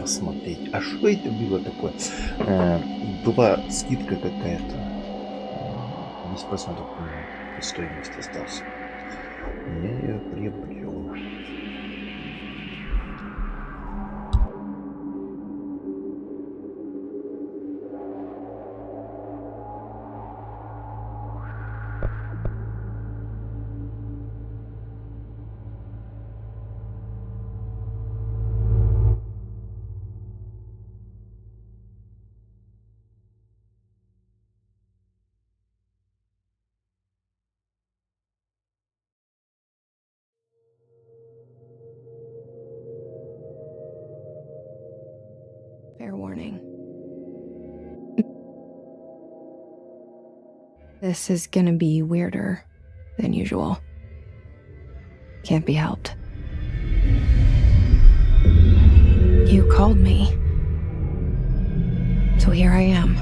посмотреть. А что это было такое? Была скидка какая-то. 10% по-моему, по стоимости остался. Я ее приобрел. Fair warning. This is gonna be weirder than usual. Can't be helped. You called me. So here I am.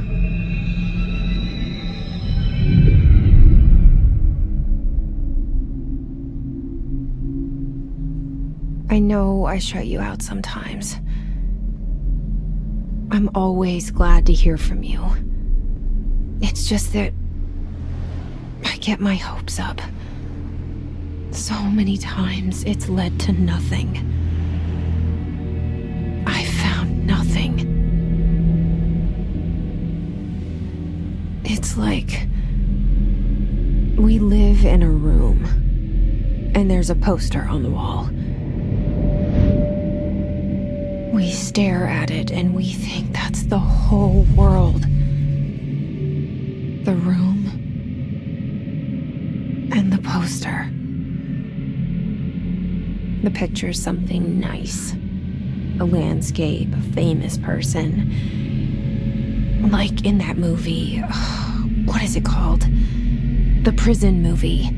I know I shut you out sometimes. I'm always glad to hear from you. It's just that I get my hopes up. So many times it's led to nothing. I found nothing. It's like we live in a room, and there's a poster on the wall. We stare at it and we think that's the whole world. The room and the poster. The picture's something nice. A landscape, a famous person. Like in that movie, what is it called? The prison movie.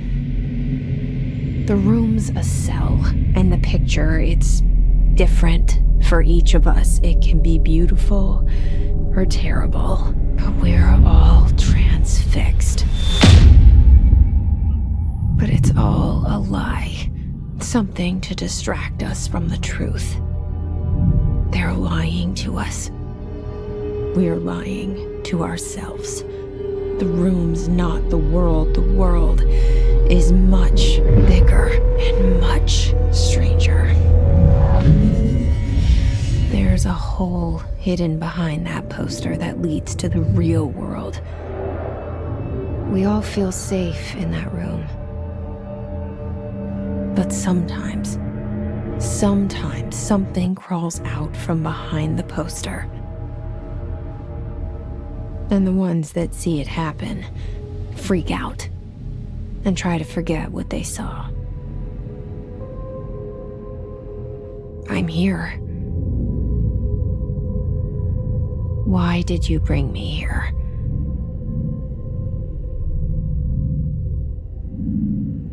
The room's a cell, and the picture, it's different for each of us. It can be beautiful or terrible, but we're all transfixed. But it's all a lie. Something to distract us from the truth. They're lying to us. We're lying to ourselves. The room's not the world. The world is much bigger and much stranger. There's a hole hidden behind that poster that leads to the real world. We all feel safe in that room. But sometimes something crawls out from behind the poster. And the ones that see it happen freak out and try to forget what they saw. I'm here. Why did you bring me here?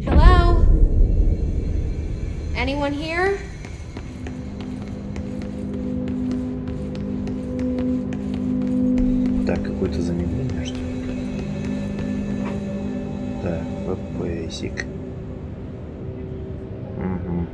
Hello? Anyone here? Так, какое-то замедление, что ли? Так, ППСик. Угу.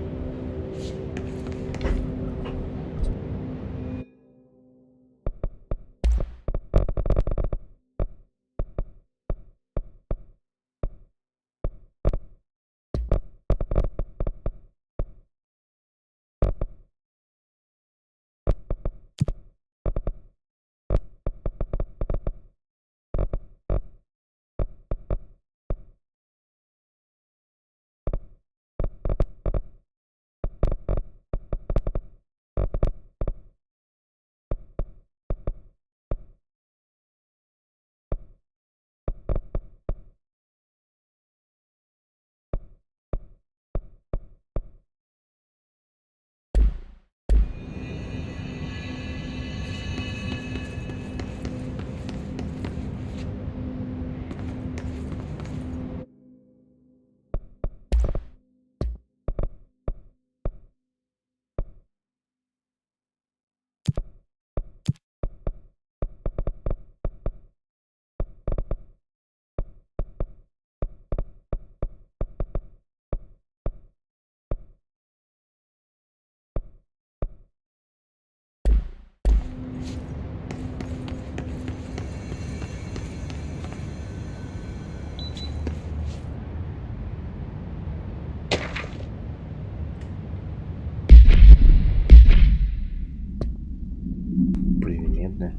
видны.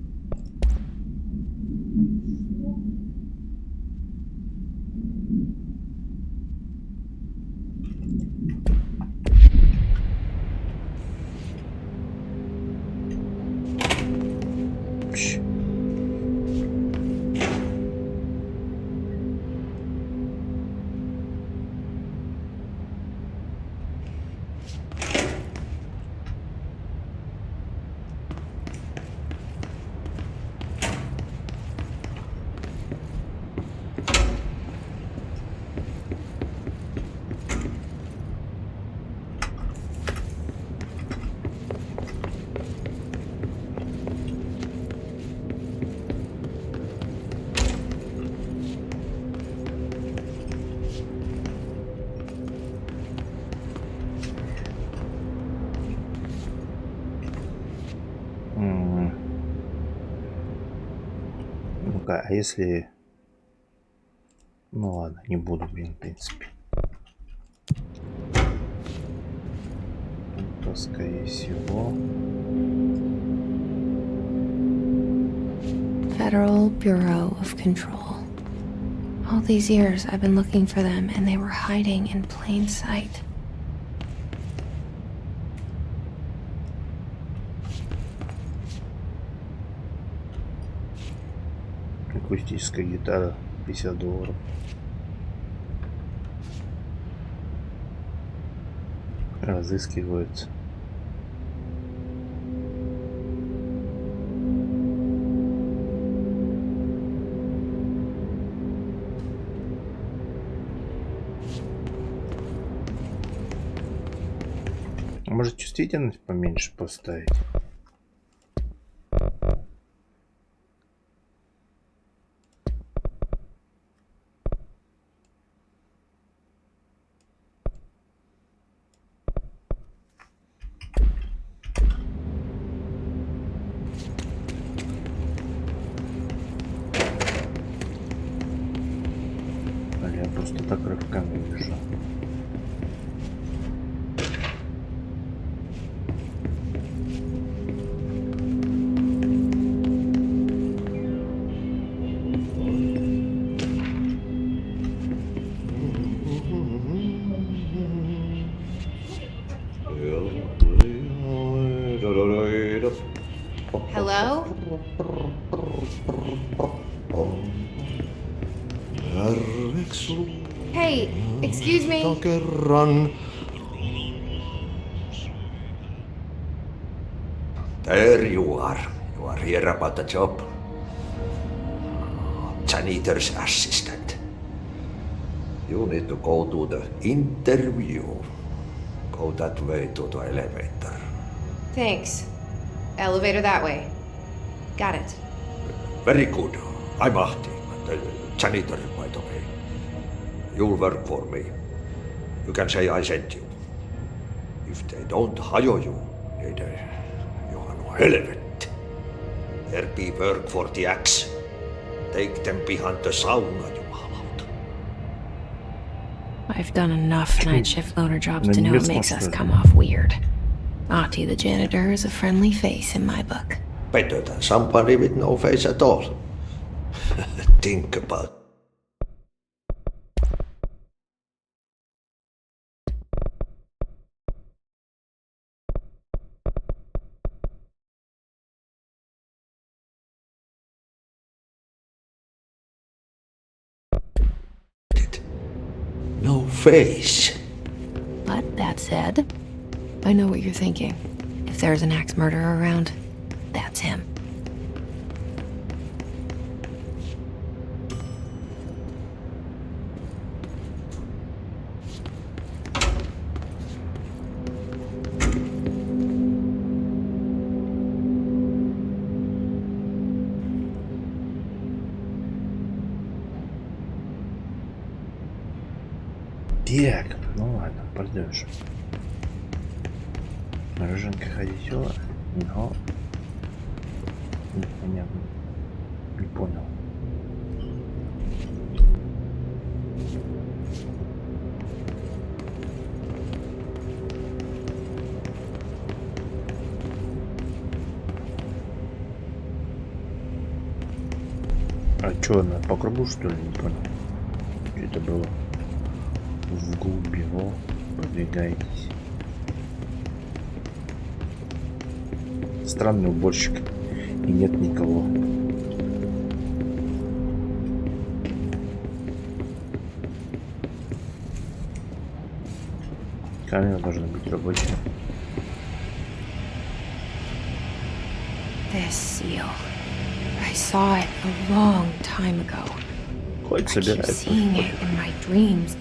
Пш. Ну-ка, а если... Ну ладно, не буду, блин, в принципе. Это, скорее всего... Federal Bureau of Control. All these years I've been looking for them and they were hiding in plain sight. Акустическая гитара, $50. Разыскиваются. Может, чувствительность поменьше поставить? Или я просто так рывками вижу? Hello? Hey, excuse me. There you are. You are here about the job. Janitor's assistant. You need to go to the interview. Go that way to the elevator. Thanks. Elevator that way. Got it. Very good. I'm Ahti, the janitor, by the way. You'll work for me. You can say I sent you. If they don't hire you, you are no helvet. There be work for the axe. Take them behind the sauna, jumalauta. I've done enough night shift loaner jobs На to know it немецком, makes что us ли? come off weird. Ahti the janitor is a friendly face in my book. Better than somebody with no face at all. Think about it. No face. But that said, I know what you're thinking. If there's an axe murderer around, that's him. Так, ну ладно, пойдешь. Рыженька ходила, но непонятно, не понял. А чё, она по кругу, что ли? Не понял. Что это было? Вглубь его подвигаетесь. Странный уборщик. И нет никого. Камера должна быть рабочая. This seal. I saw it a long time ago. Хоть I keep собирает. seeing it in my dreams.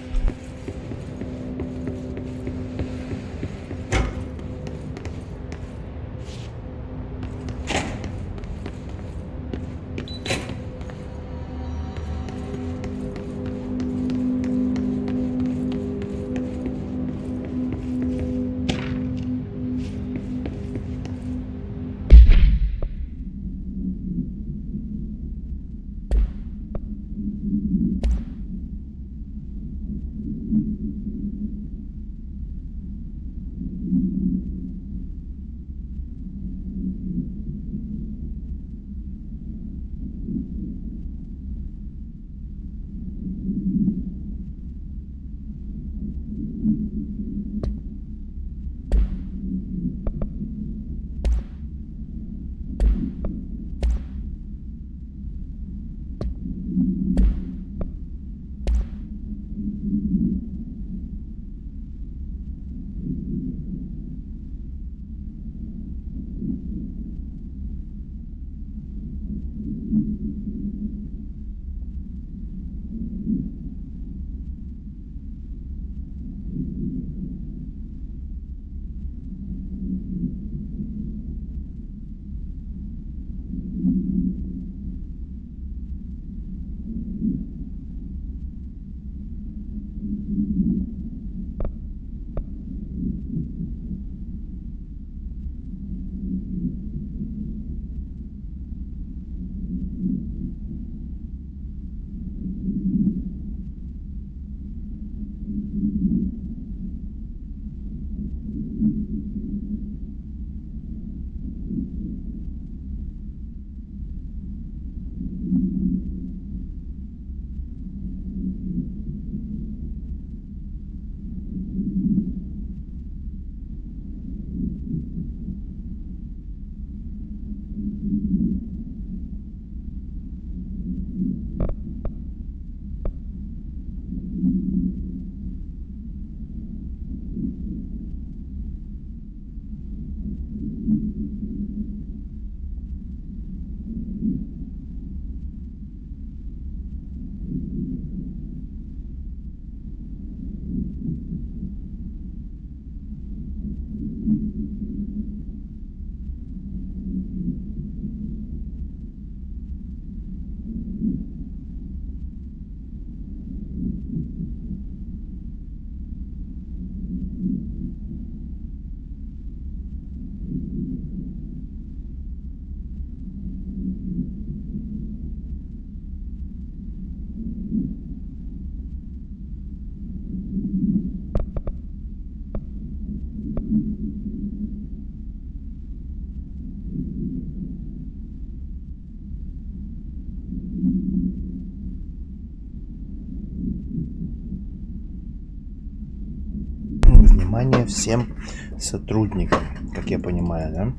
Внимание всем сотрудникам, как я понимаю, да?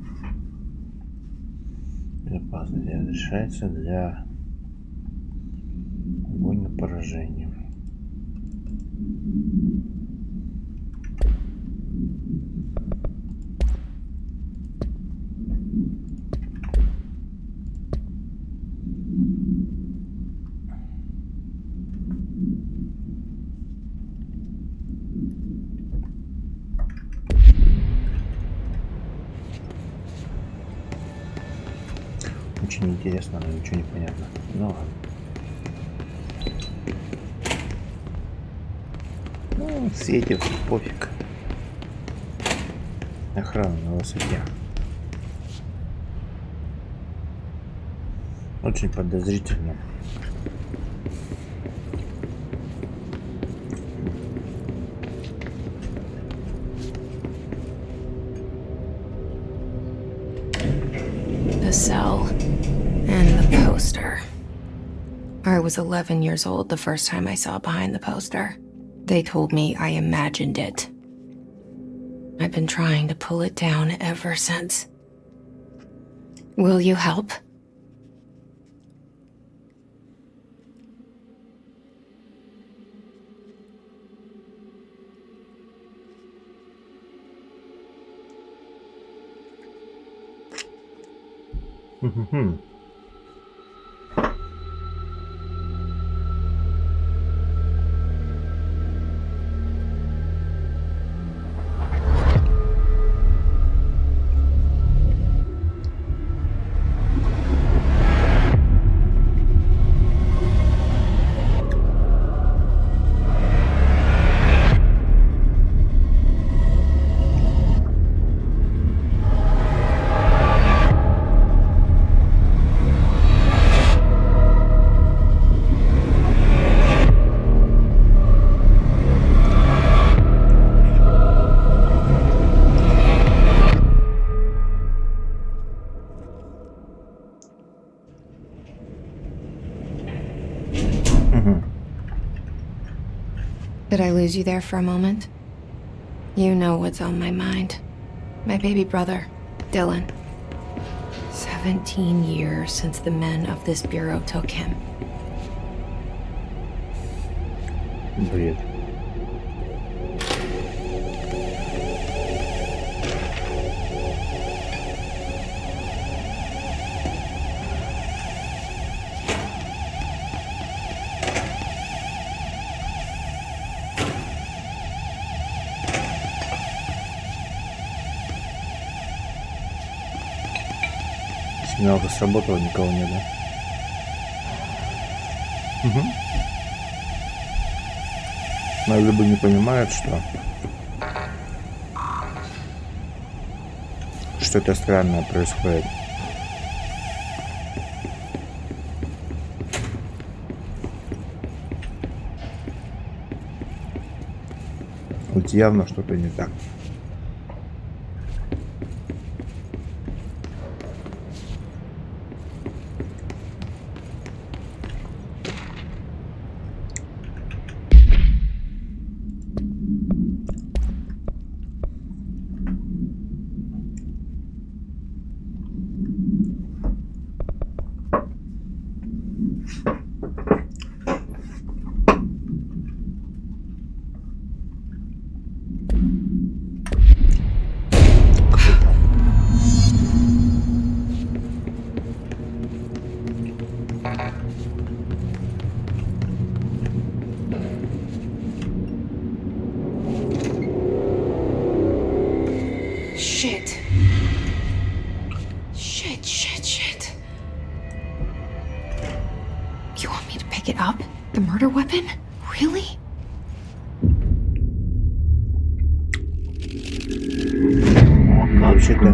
Безопасность разрешается для огонь на поражение. Очень интересно, но ничего не понятно. Ну ладно. Ну, светит, пофиг. Охрана на высоте. Очень подозрительно. The cell and the poster. I was 11 years old the first time I saw behind the poster. They told me I imagined it. I've been trying to pull it down ever since. Will you help? Did I lose you there for a moment? You know what's on my mind. My baby brother, Dylan. 17 years since the men of this bureau took him. Бред. Сигналка сработала, никого нет, да? Угу. Но либо не понимают, что что-то странное происходит. Вот явно что-то не так. Shit. Shit. You want me to pick it up? The murder weapon? Really? Вообще-то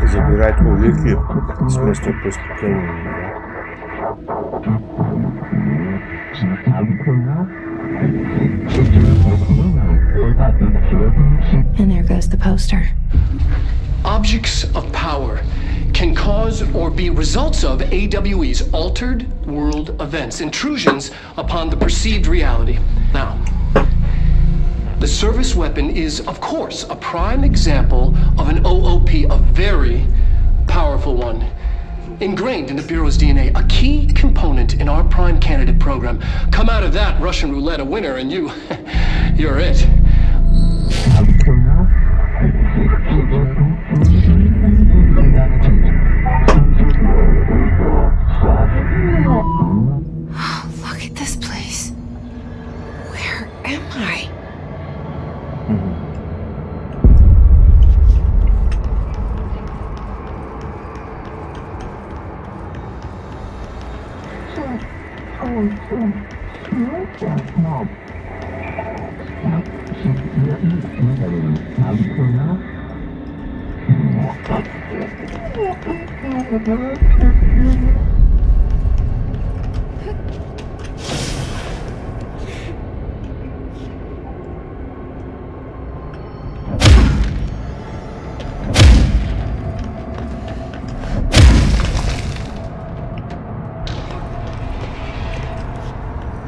забирать улики с места преступления. And there goes the poster. Objects of power can cause or be results of AWE's altered world events, intrusions upon the perceived reality. Now, the service weapon is, of course, a prime example of an OOP, a very powerful one. Ingrained in the Bureau's DNA, a key component in our prime candidate program. Come out of that Russian roulette a winner and you're it. Look at this place. Where am I?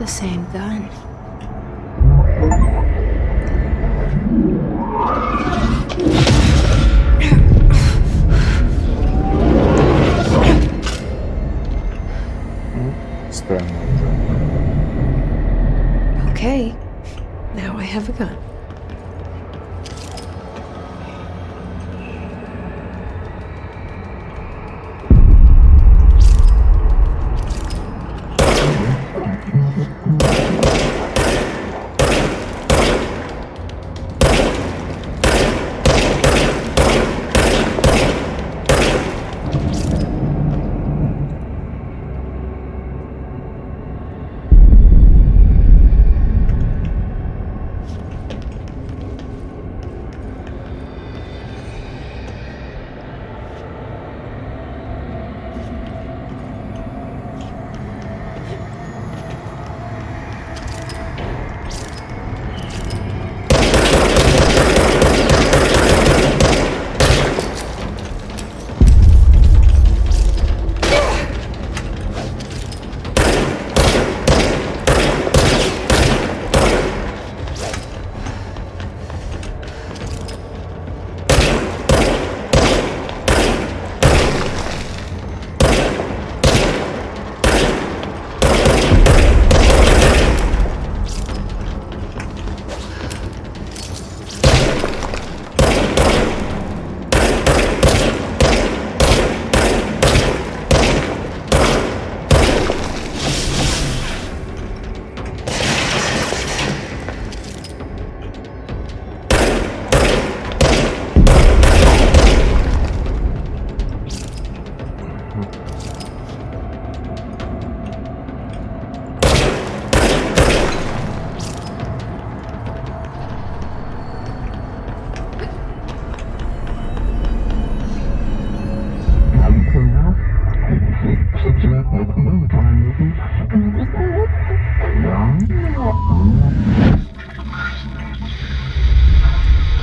The same gun. Странно уже. Okay, now I have a gun.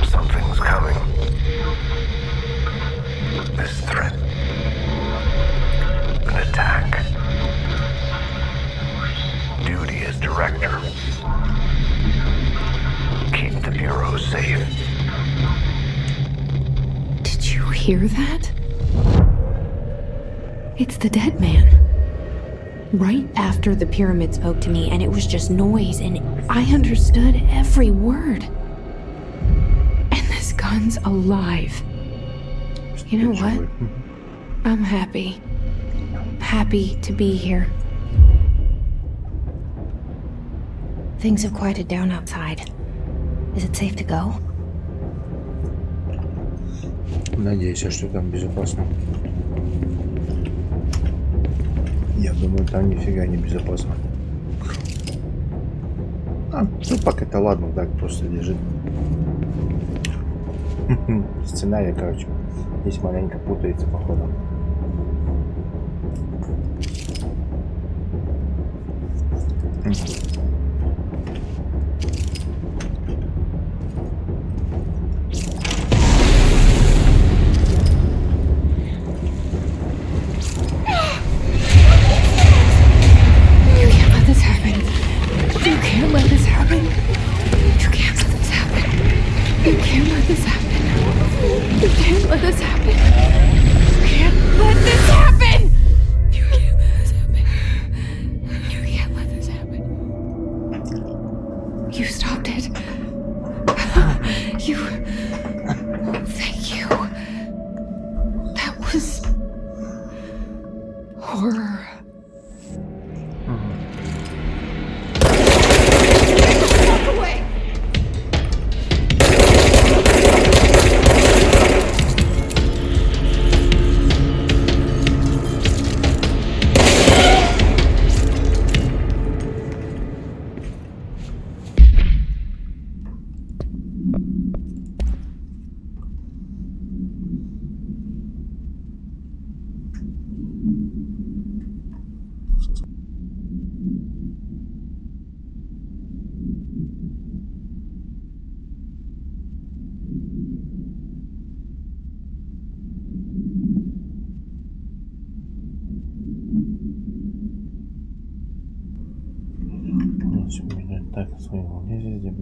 Something's coming. This threat. An attack. Duty as director. Keep the Bureau safe. Did you hear that? It's the dead man. Right after the pyramid spoke to me, and it was just noise, and I understood every word. And this gun's alive. You know what? I'm happy. Happy to be here. Things have quieted down outside. Is it safe to go? Надеюсь, что там безопасно. Я думаю, там нифига не безопасно. Ну пока это ладно, так просто лежит. Сценарий, короче, здесь маленько путается, походу. Так, своего везде,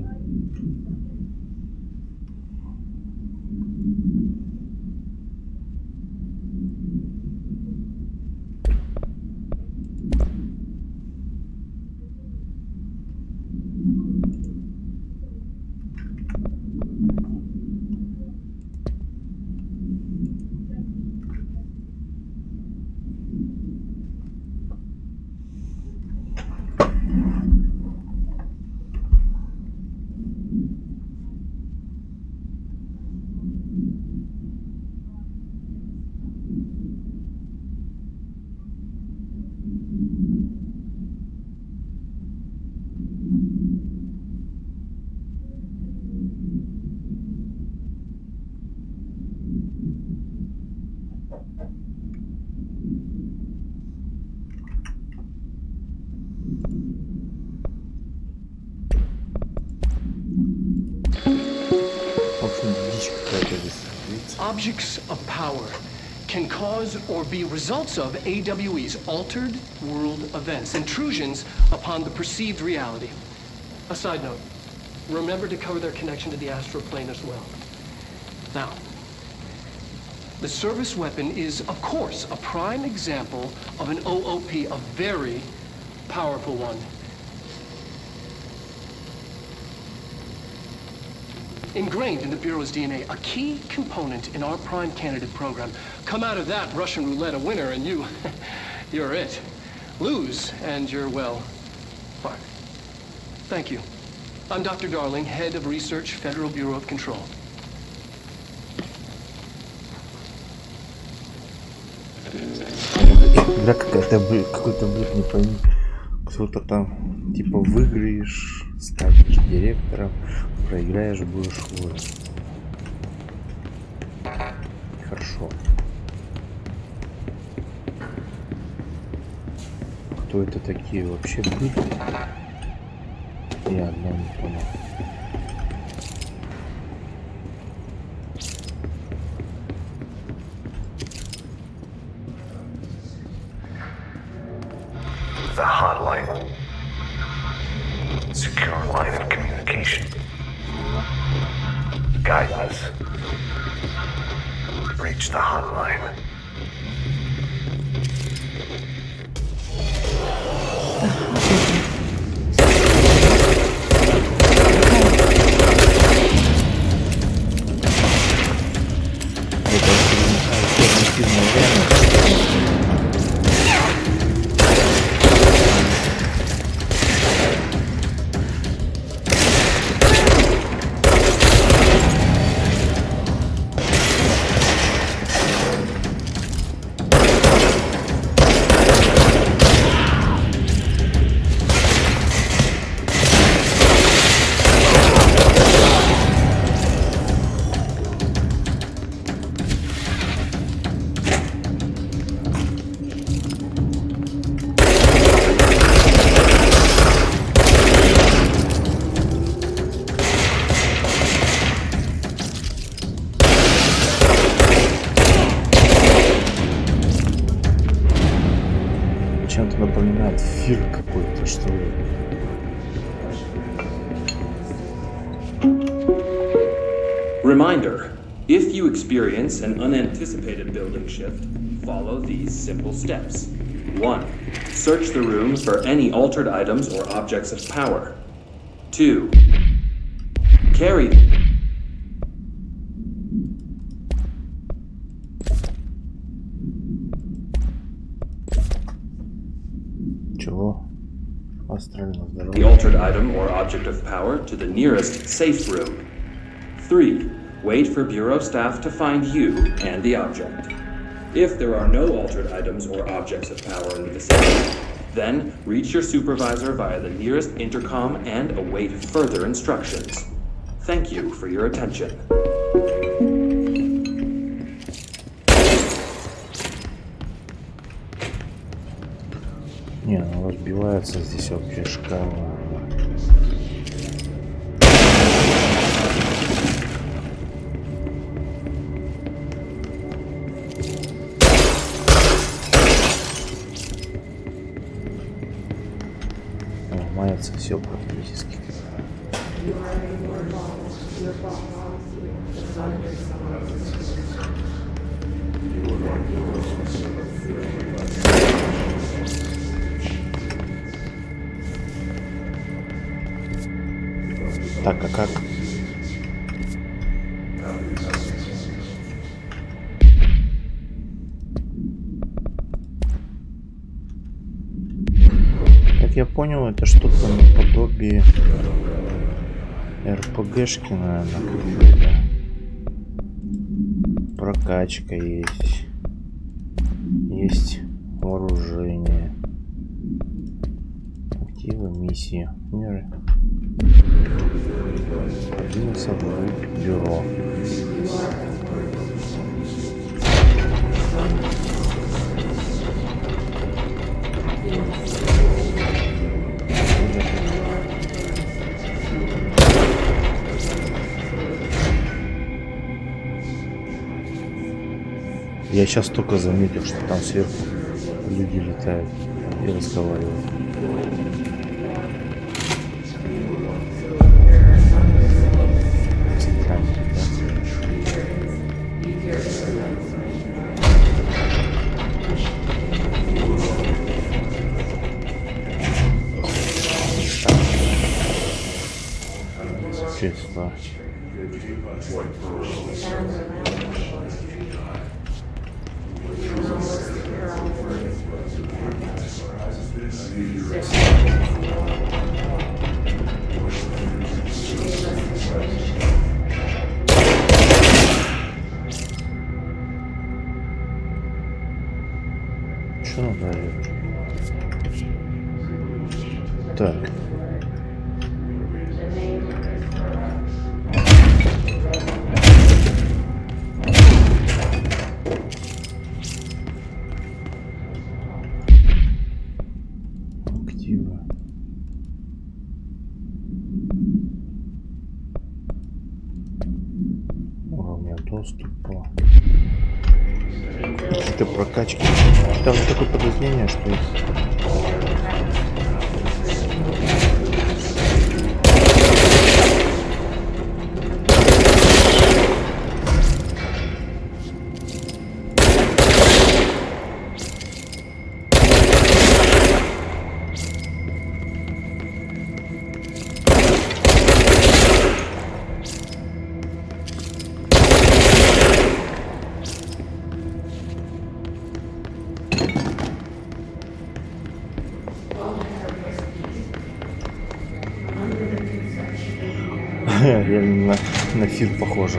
Objects of power can cause or be results of AWE's altered world events, intrusions upon the perceived reality. A side note, remember to cover their connection to the astral plane as well. Now, the service weapon is, of course, a prime example of an OOP, a very powerful one. Ingrained in the Bureau's DNA, a key component in our prime candidate program. Come out of that Russian roulette a winner and you're it. Lose and you're, well, fired. Thank you. I'm Dr. Darling, Head of Research, Federal Bureau of Control. Игра какой-то бред, не пойми. Кто-то там, типа, выиграешь, станешь директором, проиграешь, будешь воин. Хорошо. Кто это такие вообще были? Я одного не понял. The hotline. Secure line of communication. Guidance. Reach the hotline. Чем-то напоминает фир какой-то, что ли. Reminder, if you experience an unanticipated building shift, follow these simple steps. 1. Search the room for any altered items or objects of power. 2. Carry Чего? Астрально здорово. the altered item or object of power to the nearest safe room. 3. Wait for Bureau staff to find you and the object. If there are no altered items or objects of power in the vicinity, then reach your supervisor via the nearest intercom and await further instructions. Thank you for your attention. Не, ну разбивается здесь вообще шикарно. Ломается снимается все практически. Так, а как? Как я понял, это что-то наподобие РПГшки, наверное, какой-то. Прокачка есть. Есть вооружение. Активы, миссии. Миры. Подвинуться в бюро. Я сейчас только заметил, что там сверху люди летают и разговаривают. Странно, да? Честно. Что надо? Так. Активы. Уровня доступа. Какие-то прокачки. Там такое подразделение, что реально на фильм похоже.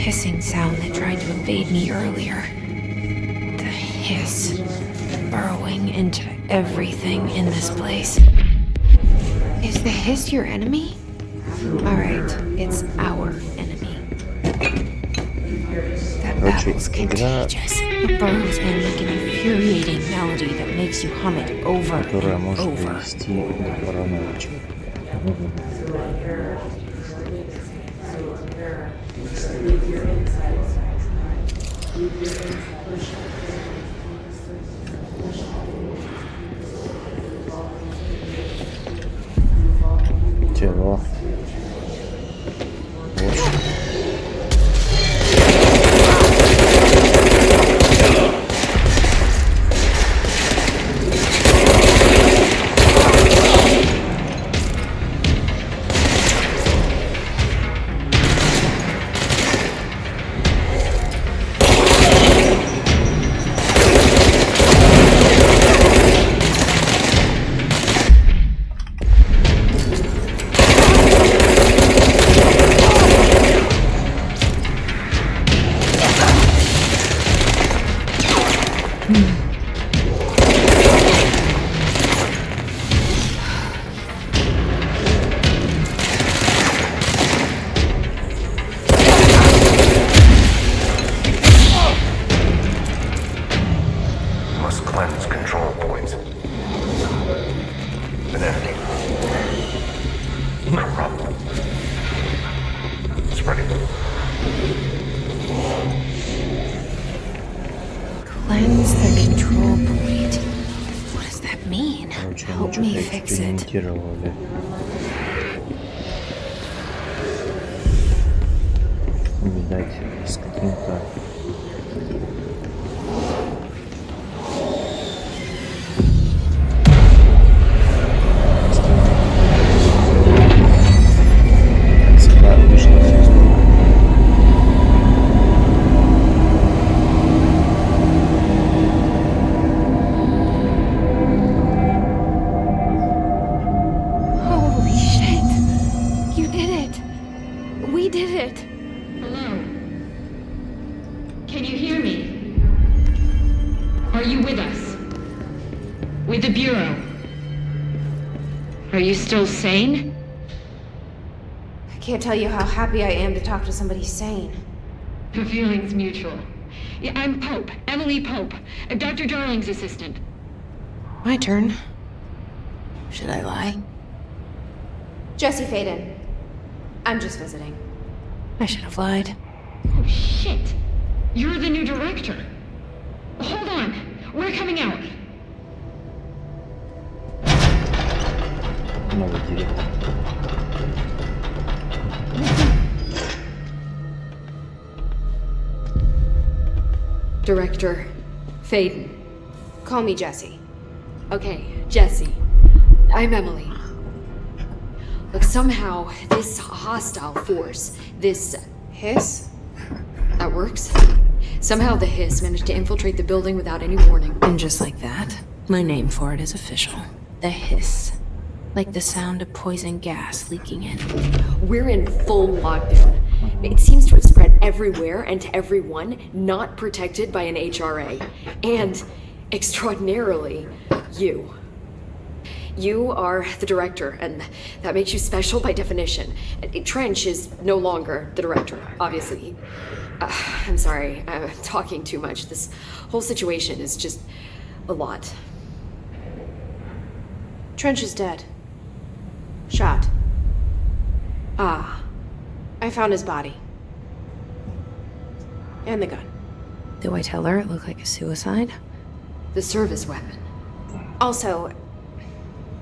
Hissing sound that tried to invade me earlier. The hiss burrowing into everything in this place. Is the hiss your enemy? Alright, it's our enemy. That battle's contagious. It burrows in like an infuriating melody that makes you hum it over Которая and может over. привести до паранойи. Тело. Must cleanse control points. An enemy. Corrupt. Spreading. Cleanse the control point. What does that mean? Короче, Help они me что-то fix it. экспериментировали. Видать, с каким-то... Всегда вышло все из рук. Holy shit! You did it! We did it! Hello? Can you hear me? Are you with us? With the Bureau? Are you still sane? I can't tell you how happy I am to talk to somebody sane. The feeling's mutual. Yeah, I'm Pope, Emily Pope, Dr. Darling's assistant. My turn. Should I lie? Jesse Faden. I'm just visiting. I should have lied. Oh, shit. You're the new director. Hold on. We're coming out. Новый директор. Director Faden. Call me Jesse. Okay, Jesse. I'm Emily. Look, somehow this hostile force, this Hiss? that works. Somehow the hiss managed to infiltrate the building without any warning. And just like that, my name for it is official. The hiss. Like the sound of poison gas leaking in. We're in full lockdown. It seems to have spread everywhere and to everyone not protected by an HRA. And, extraordinarily, you. You are the director, and that makes you special by definition. Trench is no longer the director, obviously. I'm sorry, I'm talking too much. This whole situation is just a lot. Trench is dead. Shot. Ah, I found his body. And the gun. Do I tell her it looked like a suicide? the service weapon. Also,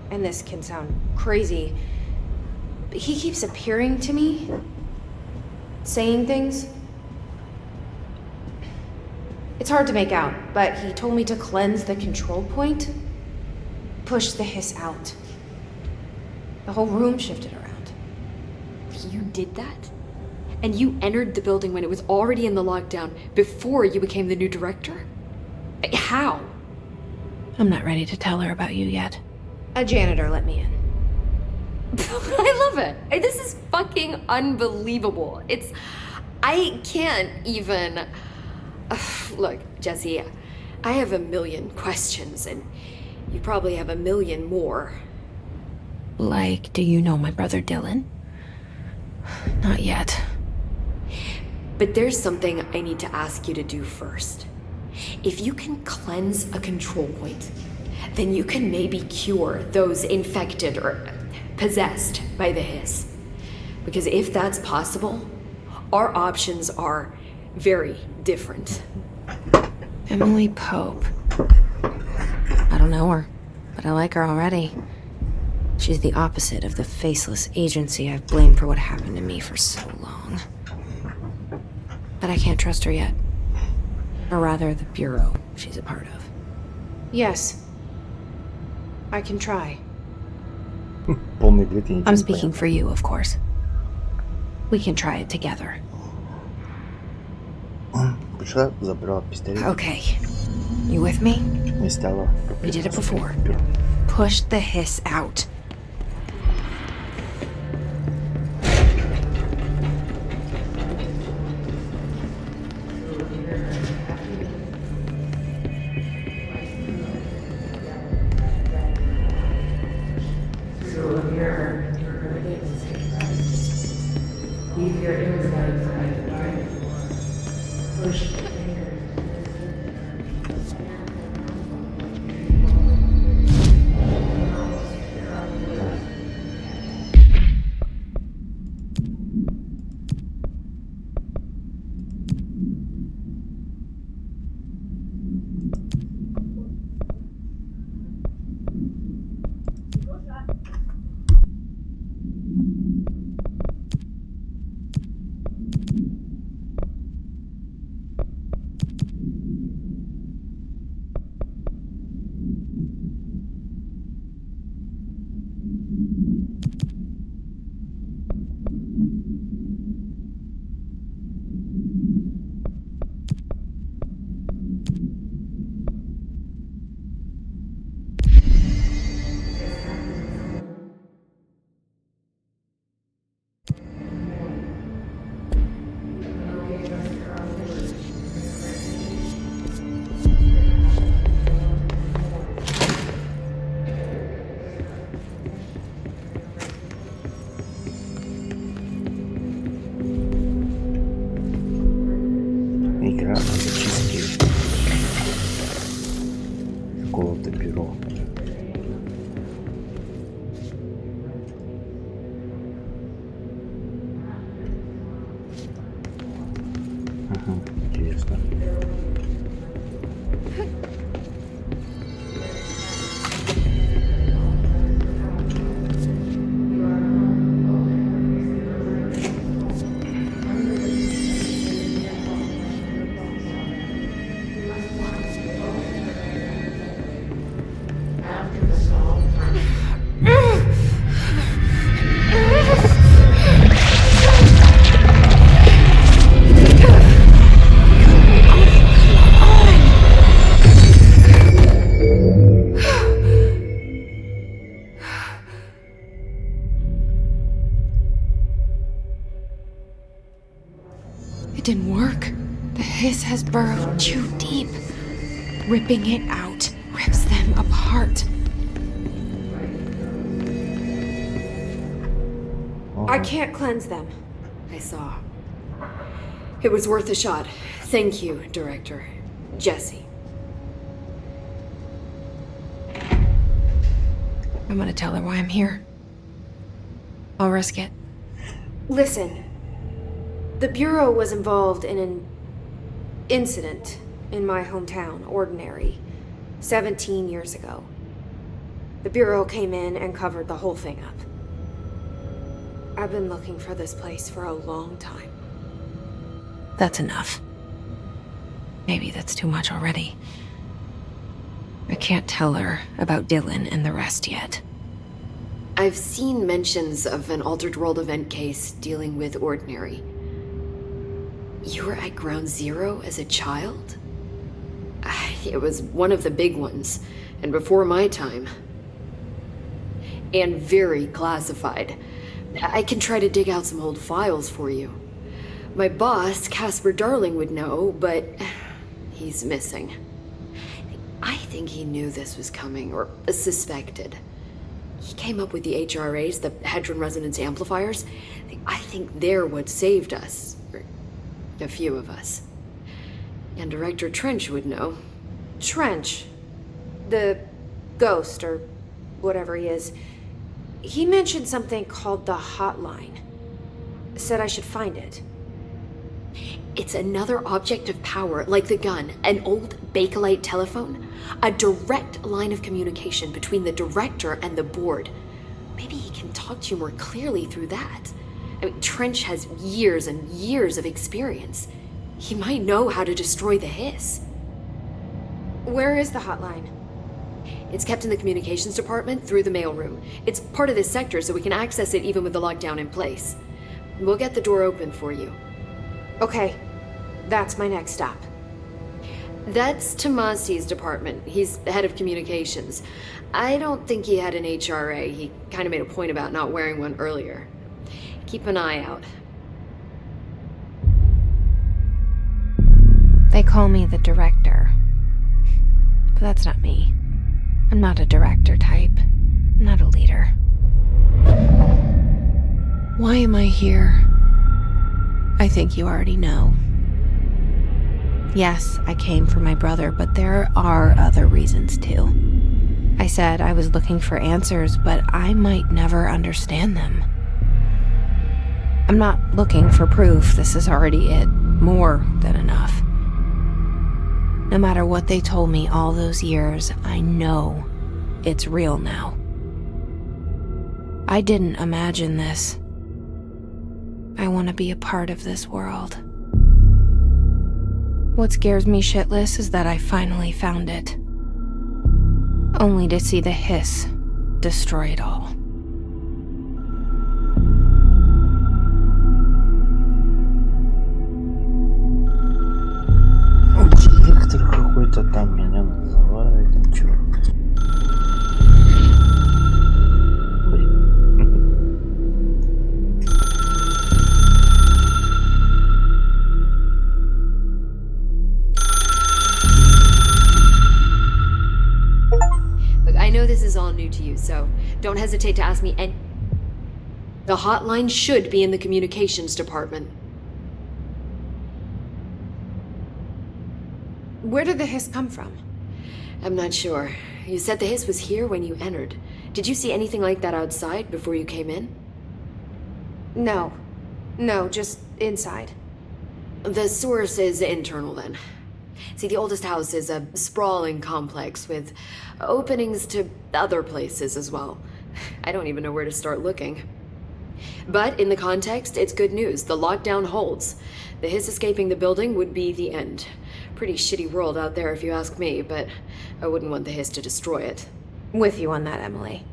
and this can sound crazy, but he keeps appearing to me, saying things. It's hard to make out, but he told me to cleanse the control point, push the hiss out. The whole room shifted around. You did that? And you entered the building when it was already in the lockdown before you became the new director? How? I'm not ready to tell her about you yet. A janitor let me in. I love it. This is fucking unbelievable. I can't even... Look, Jesse, I have a million questions, and you probably have a million more. Like, do you know my brother Dylan? Not yet. But there's something I need to ask you to do first. If you can cleanse a control point, then you can maybe cure those infected or possessed by the hiss. Because if that's possible, our options are very different. Emily Pope. I don't know her, but I like her already. She's the opposite of the faceless agency I've blamed for what happened to me for so long. But I can't trust her yet. Or rather, the Bureau she's a part of. Yes. I can try. Полный бред, я ничего I'm не speaking понял. for you, of course. We can try it together. Пришла, забрала пистолет Okay. You with me? и стала... We did it before. Пер. Push the hiss out. didn't work. The hiss has burrowed too deep. Ripping it out rips them apart. I can't cleanse them. I saw. It was worth a shot. Thank you, Director. Jesse. I'm gonna tell her why I'm here. I'll risk it. Listen. The Bureau was involved in an incident in my hometown, Ordinary, 17 years ago. The Bureau came in and covered the whole thing up. I've been looking for this place for a long time. That's enough. Maybe that's too much already. I can't tell her about Dylan and the rest yet. I've seen mentions of an Altered World event case dealing with Ordinary. You were at Ground Zero as a child? It was one of the big ones, and before my time. And very classified. I can try to dig out some old files for you. My boss, Casper Darling, would know, but he's missing. I think he knew this was coming, or suspected. He came up with the HRAs, the Hadron Resonance Amplifiers. I think they're what saved us. Or a few of us. And Director Trench would know. Trench. The ghost, or whatever he is. He mentioned something called the Hotline. Said I should find it. It's another object of power, like the gun, an old Bakelite telephone. A direct line of communication between the director and the board. Maybe he can talk to you more clearly through that. I mean, Trench has years and years of experience. He might know how to destroy the hiss. Where is the hotline? It's kept in the communications department through the mailroom. It's part of this sector, so we can access it even with the lockdown in place. We'll get the door open for you. Okay, that's my next stop. That's Tomasi's department. He's the head of communications. I don't think he had an HRA. He kind of made a point about not wearing one earlier. Keep an eye out. They call me the director. But that's not me. I'm not a director type. I'm not a leader. Why am I here? I think you already know. Yes, I came for my brother, but there are other reasons too. I said I was looking for answers, but I might never understand them. I'm not looking for proof. This is already it. More than enough. No matter what they told me all those years, I know it's real now. I didn't imagine this. I want to be a part of this world. What scares me shitless is that I finally found it. Only to see the hiss destroy it all. Директор какой-то там меня называет. Чё? Look, I know this is all new to you, so don't hesitate to ask me any... The hotline should be in the communications department. Where did the hiss come from? I'm not sure. You said the hiss was here when you entered. Did you see anything like that outside before you came in? No. No, just inside. The source is internal then. See, the oldest house is a sprawling complex with openings to other places as well. I don't even know where to start looking. But in the context, it's good news. The lockdown holds. The hiss escaping the building would be the end. Pretty shitty world out there if you ask me, but I wouldn't want the hiss to destroy it. With you on that, Emily.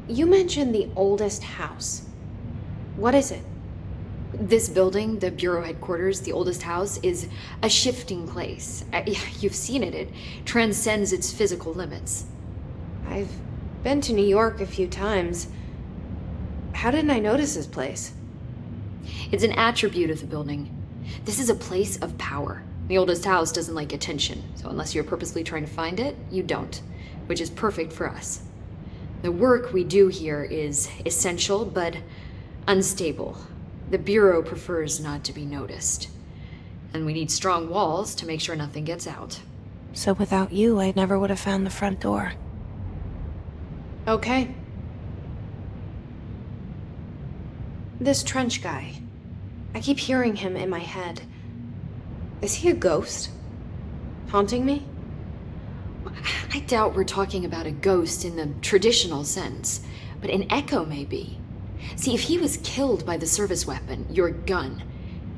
You mentioned the oldest house. What is it? This building, the Bureau headquarters, the oldest house, is a shifting place. You've seen it. It transcends its physical limits. I've been to New York a few times. How didn't I notice this place? It's an attribute of the building. This is a place of power. The oldest house doesn't like attention, so unless you're purposely trying to find it, you don't, which is perfect for us. The work we do here is essential, but unstable. The Bureau prefers not to be noticed. And we need strong walls to make sure nothing gets out. So without you, I never would have found the front door. Okay. This Trench guy. I keep hearing him in my head. Is he a ghost? Haunting me? I doubt we're talking about a ghost in the traditional sense, but an echo maybe. See, if he was killed by the service weapon, your gun,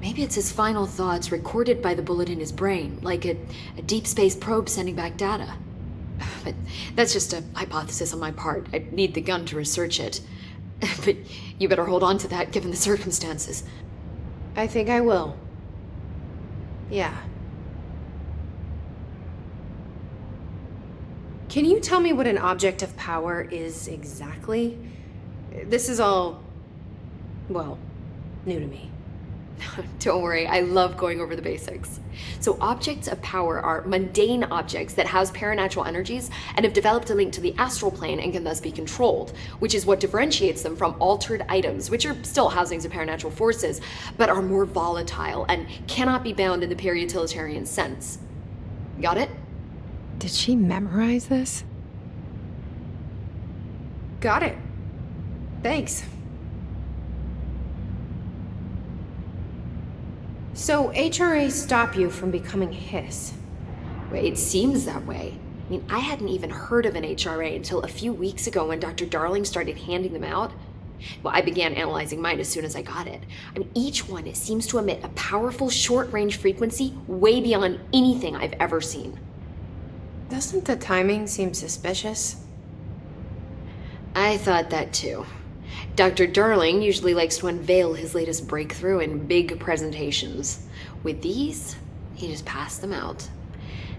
maybe it's his final thoughts recorded by the bullet in his brain, like a deep space probe sending back data. But that's just a hypothesis on my part. I need the gun to research it. But you better hold on to that given the circumstances. I think I will. Yeah. Can you tell me what an object of power is exactly? This is all, well, new to me. Don't worry, I love going over the basics. So objects of power are mundane objects that house paranatural energies and have developed a link to the astral plane and can thus be controlled, which is what differentiates them from altered items, which are still housings of paranatural forces, but are more volatile and cannot be bound in the peri-utilitarian sense. Got it? Did she memorize this? Got it. Thanks. So HRA stop you from becoming Hiss? Well, it seems that way. I mean, I hadn't even heard of an HRA until a few weeks ago when Dr. Darling started handing them out. Well, I began analyzing mine as soon as I got it. I mean, each one seems to emit a powerful short-range frequency way beyond anything I've ever seen. Doesn't the timing seem suspicious? I thought that too. Dr. Darling usually likes to unveil his latest breakthrough in big presentations. With these, he just passed them out.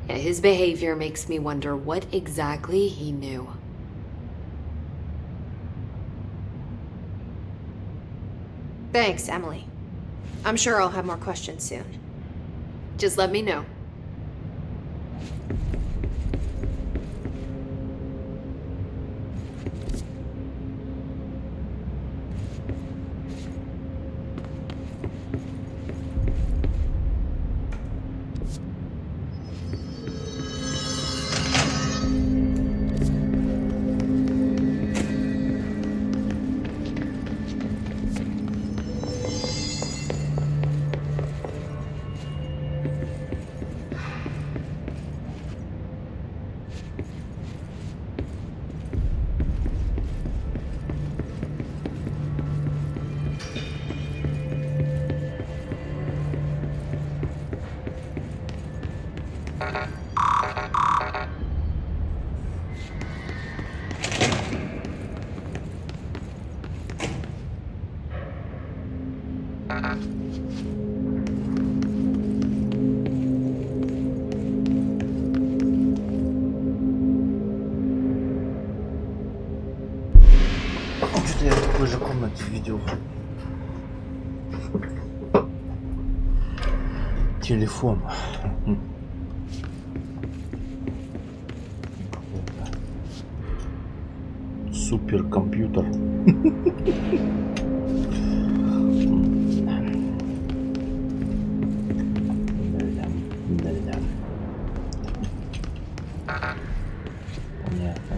Yeah, his behavior makes me wonder what exactly he knew. Thanks, Emily. I'm sure I'll have more questions soon. Just let me know. Что-то я в такой же комнате видел телефон. Суперкомпьютер. Понятно.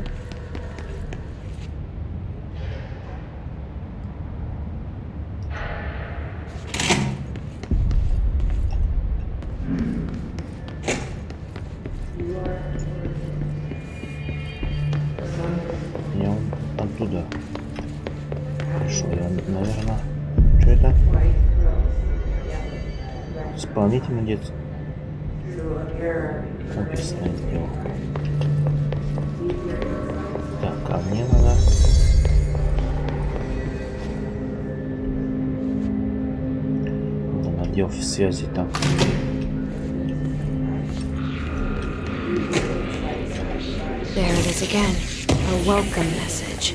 Я оттуда пришел. Я, наверное, что это? Исполнительный детский. Написано сделал. Так, а мне надо. Надел в связи там. There it is again. A welcome message.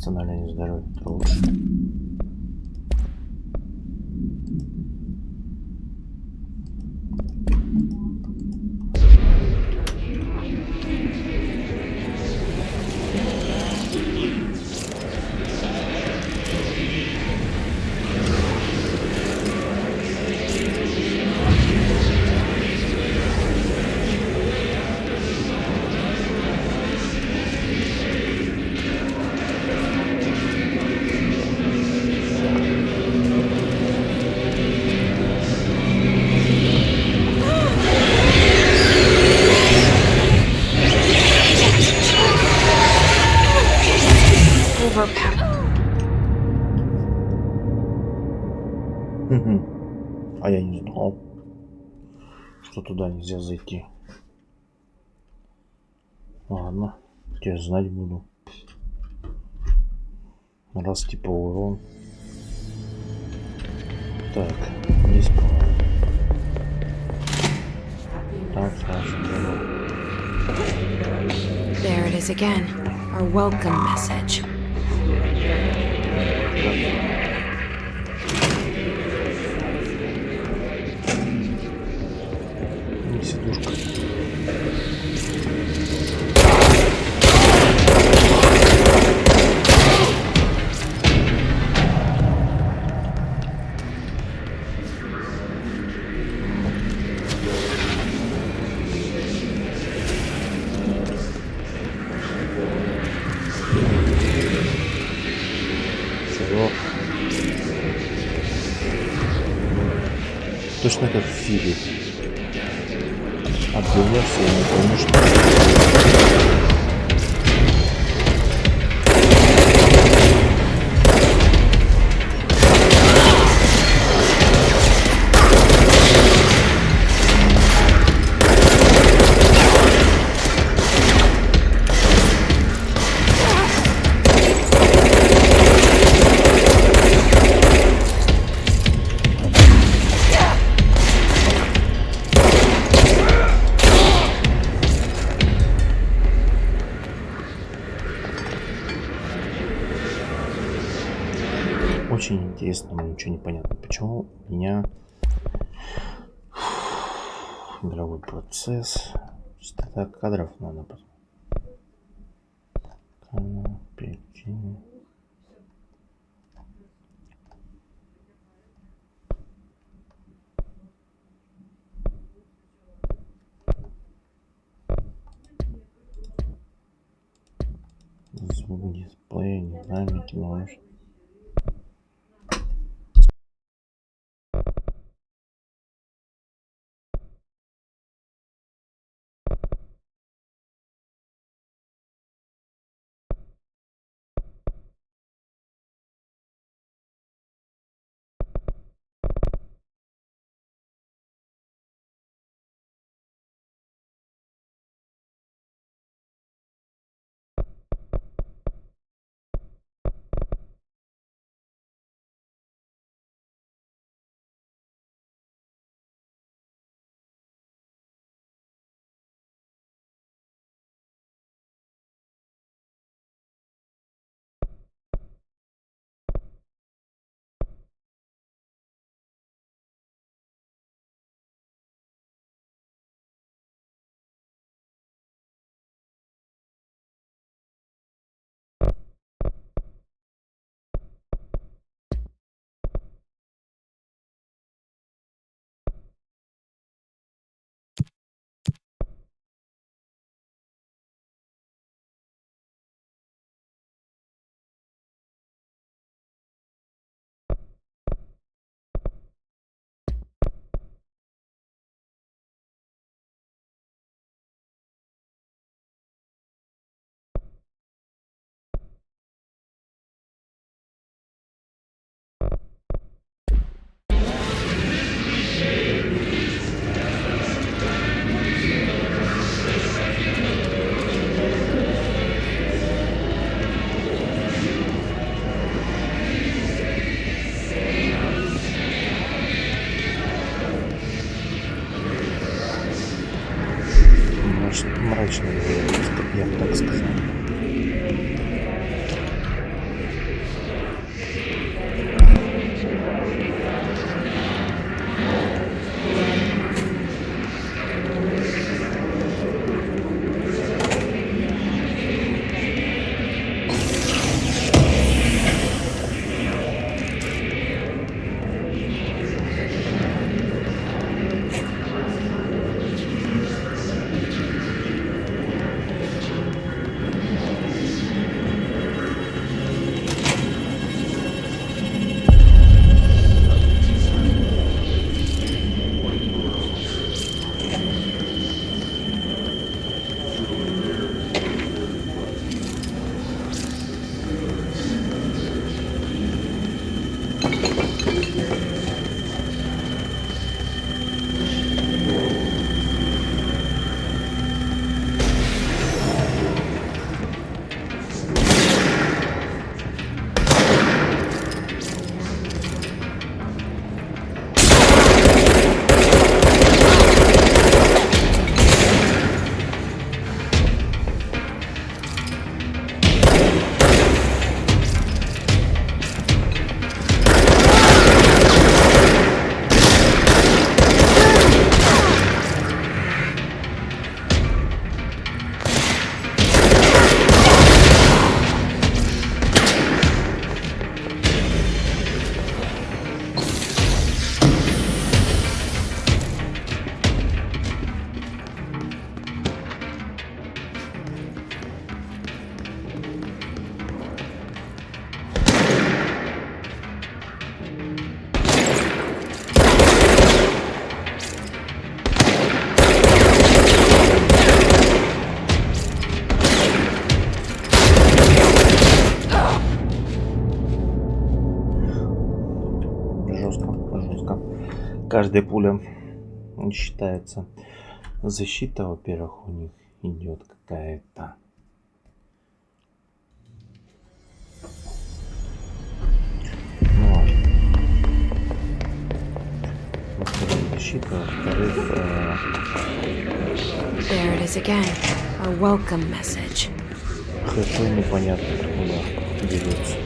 восстановление здоровья. Это лучше. А я не знал, что туда нельзя зайти. Ладно, теперь знать буду. Раз типа урон. Так, здесь там сразу. There it is again. Our welcome message. Сидушка. Чего? Точно как в фильме. Обдумался, я не помню, что... Очень интересно, но ничего не понятно. Почему у меня игровой процесс? Частота кадров надо посмотреть. Звук дисплея, динамики, малыш. Каждая пуля считается. Защита, во-первых, у них идет какая-то. Ну ладно. Во-вторых, защита, во-вторых, There it is again. A welcome message. хорошо непонятно, откуда берется.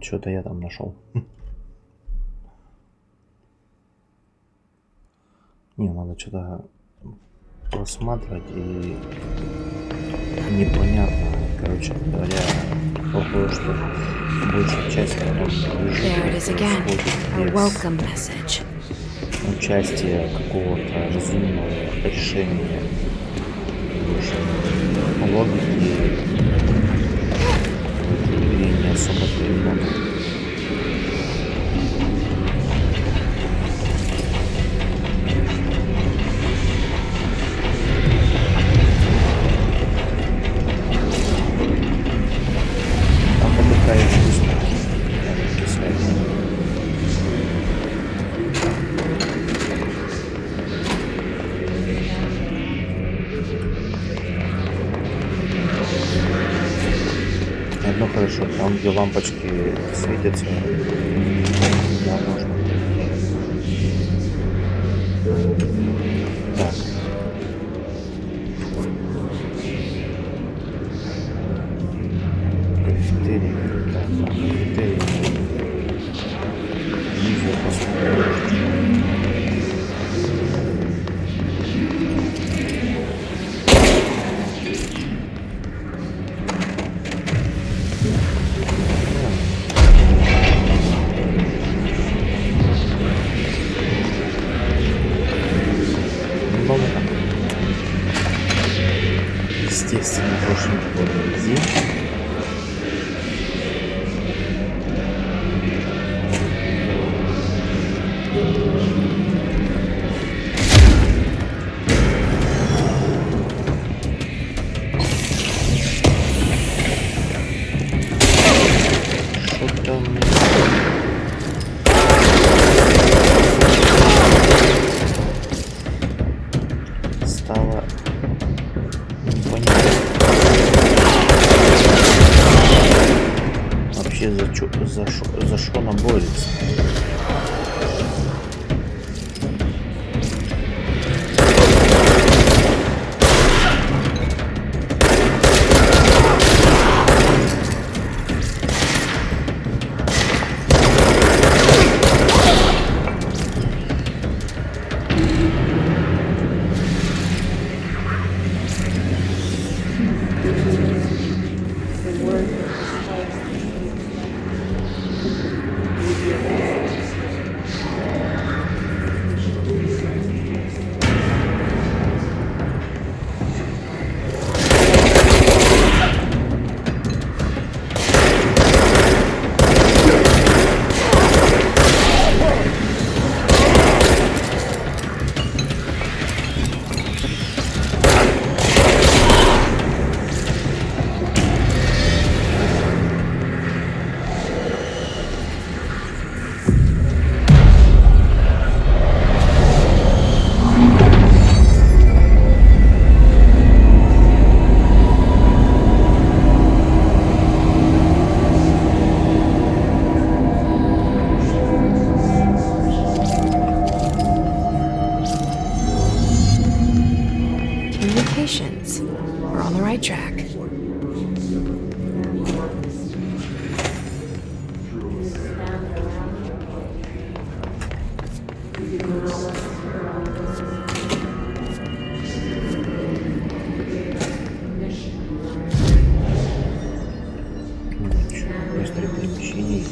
Что-то я там нашел. Не, надо что-то просматривать и непонятно. Короче говоря, похоже, что большая часть There it is again. A welcome message. Участие какого-то разумного решения логики в этой игре не особо-то и много. Там такая вкусная. Одно хорошо, там где лампочки светятся, да, можно. Так. Критерии, да, критерии. Видео посмотрим. естественно, больше никого не вези. Что-то у меня... стало непонятно. Вообще за что она борется? Communications. We're on the right track. Быстрое перемещение.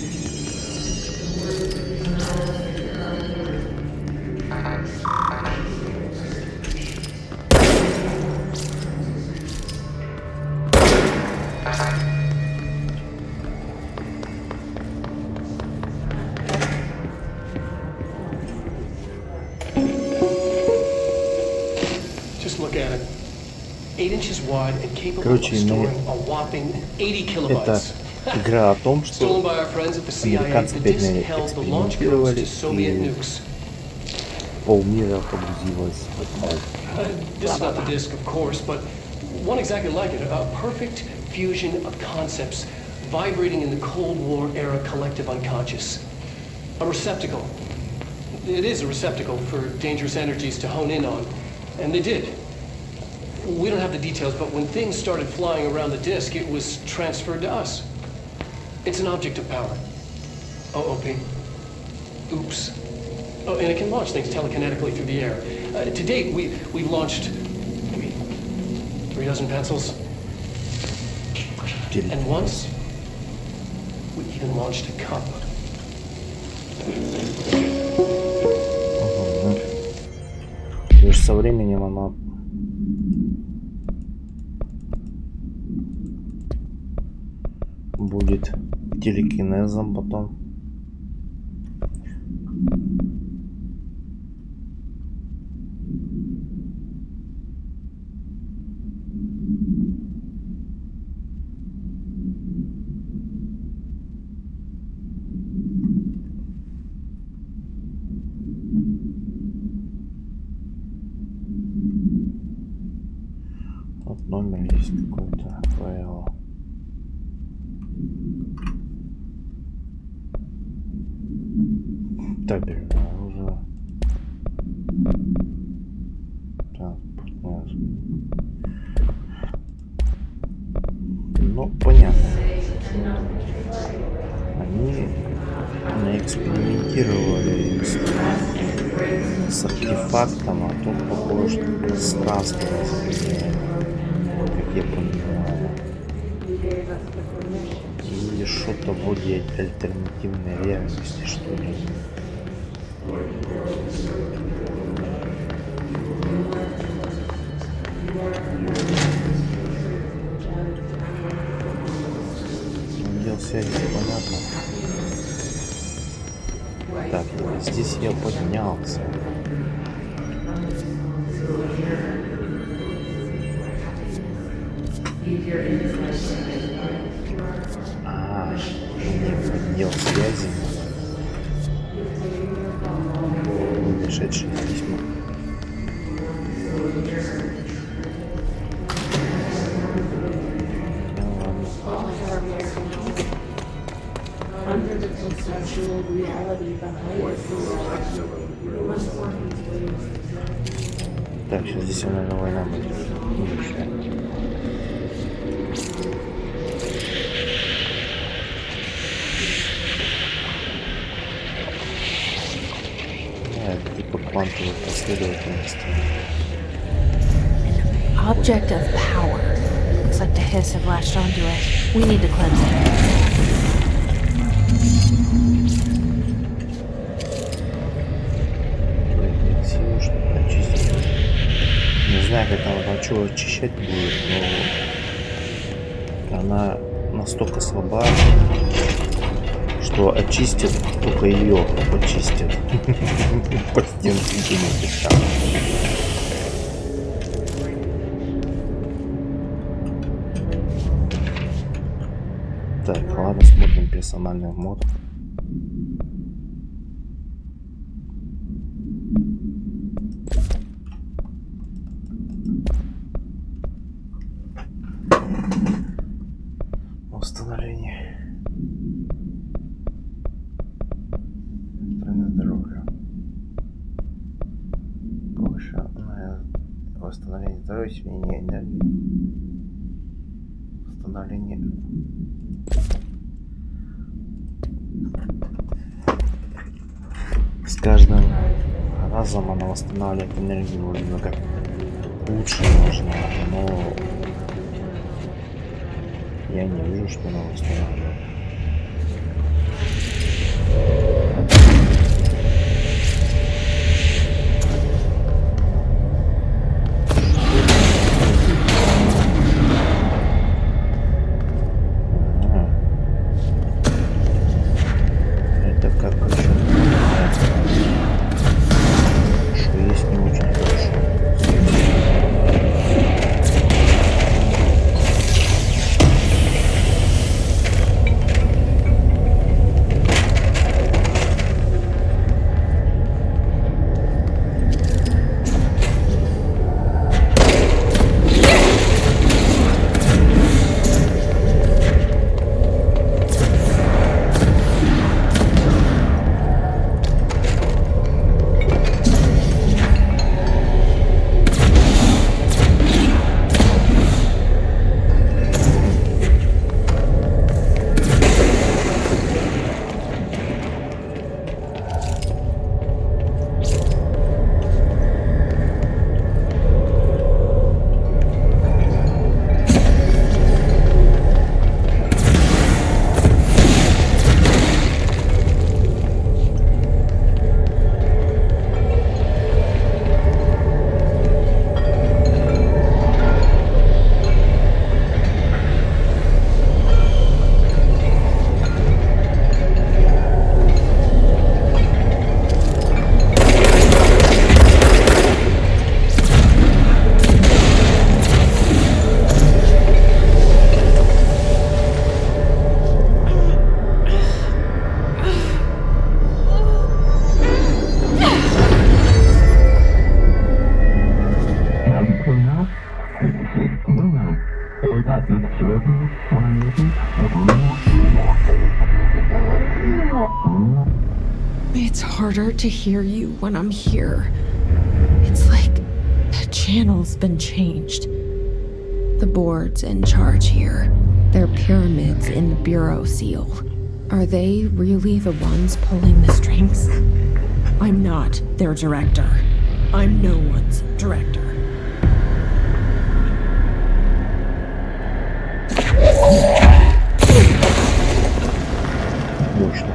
Just look at it. 8 inches wide and capable of Короче, storing a whopping 80 это kilobytes. игра о том, Stolen что by our friends at the CIA, американцы the опять disk на ней held the launch codes экспериментировали, to Soviet и nukes. полмира погрузилось в это. This is not the disk, of course, but one exactly like it. A perfect fusion of concepts vibrating in the Cold War era collective unconscious. A receptacle. It is a receptacle for dangerous energies to hone in on. And they did. We don't have the details, but when things started flying around the disk, it was transferred to us. It's an object of power. OOP. Oops. Oh, and it can launch things telekinetically through the air. To date, we've launched maybe 3 dozen pencils. And once, we even launched a cup. И со временем она будет телекинезом потом. Вот номер есть какой-то файл. Табельное оружие. Транспортное. Ну, понятно. Они наэкспериментировали с артефактом, а тут, похоже, с транспортом, как я понимаю. И что-то вроде альтернативной реальности, что ли. связи, понятно. Так, здесь я поднялся. Мне в отдел связи пришедшие письма. Так, сейчас здесь, наверное, война будет. Это типа квантовая последовательность. Object of power. Looks like the hiss have latched onto it. We need to cleanse it. Силу, чтобы очистить. Не знаю, как там что очищать будет, но она настолько слаба, что очистят только ее, почистят. По стенке не. Так, ладно, смотрим персональный мод. Восстановление. Тройное здоровье. Повышенное восстановление здоровья, сменение энергии. Восстановление. С каждым разом она восстанавливает энергию вроде бы как лучше нужно, но я не вижу, что она восстанавливает. Это как еще что есть не очень хорошо. It's harder to hear you when I'm here. It's like the channel's been changed. The board's in charge here. They're pyramids in the Bureau seal. Are they really the ones pulling the strings? I'm not their director. I'm no one's director. Мощно.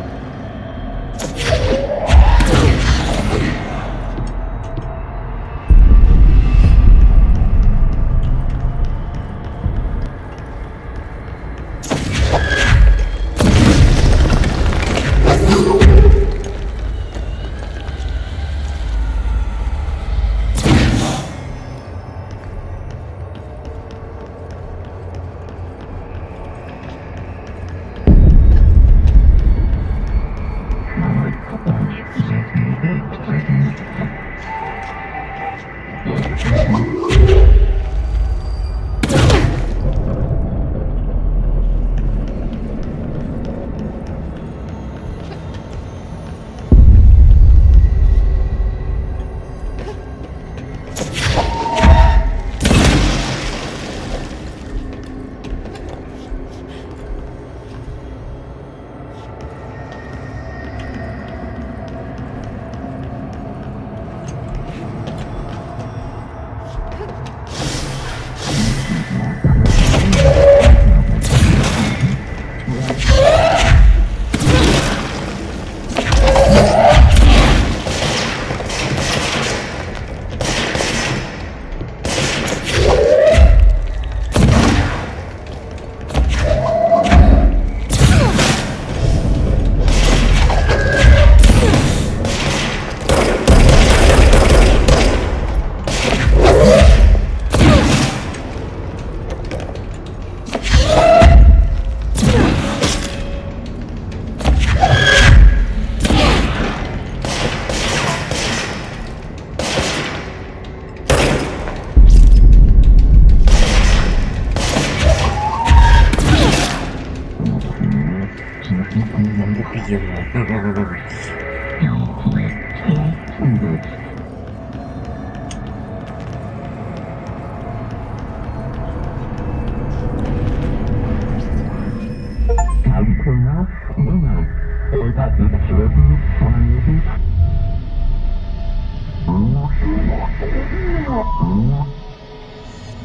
видимо.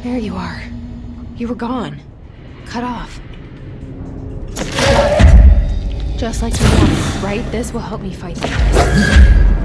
There you are. You were gone. Cut off. Just like you wanted, right? This will help me fight the virus.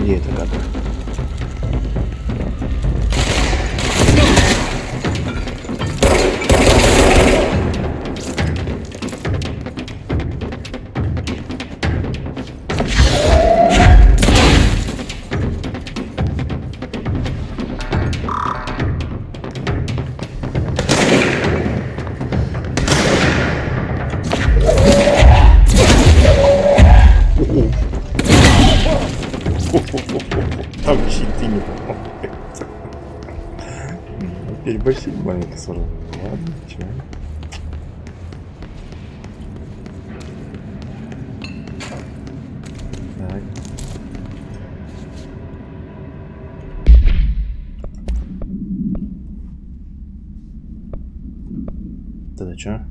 Где это как? Там щиты не помогают. Переборщили маленько сразу. Ладно, чего. Так. Тогда что?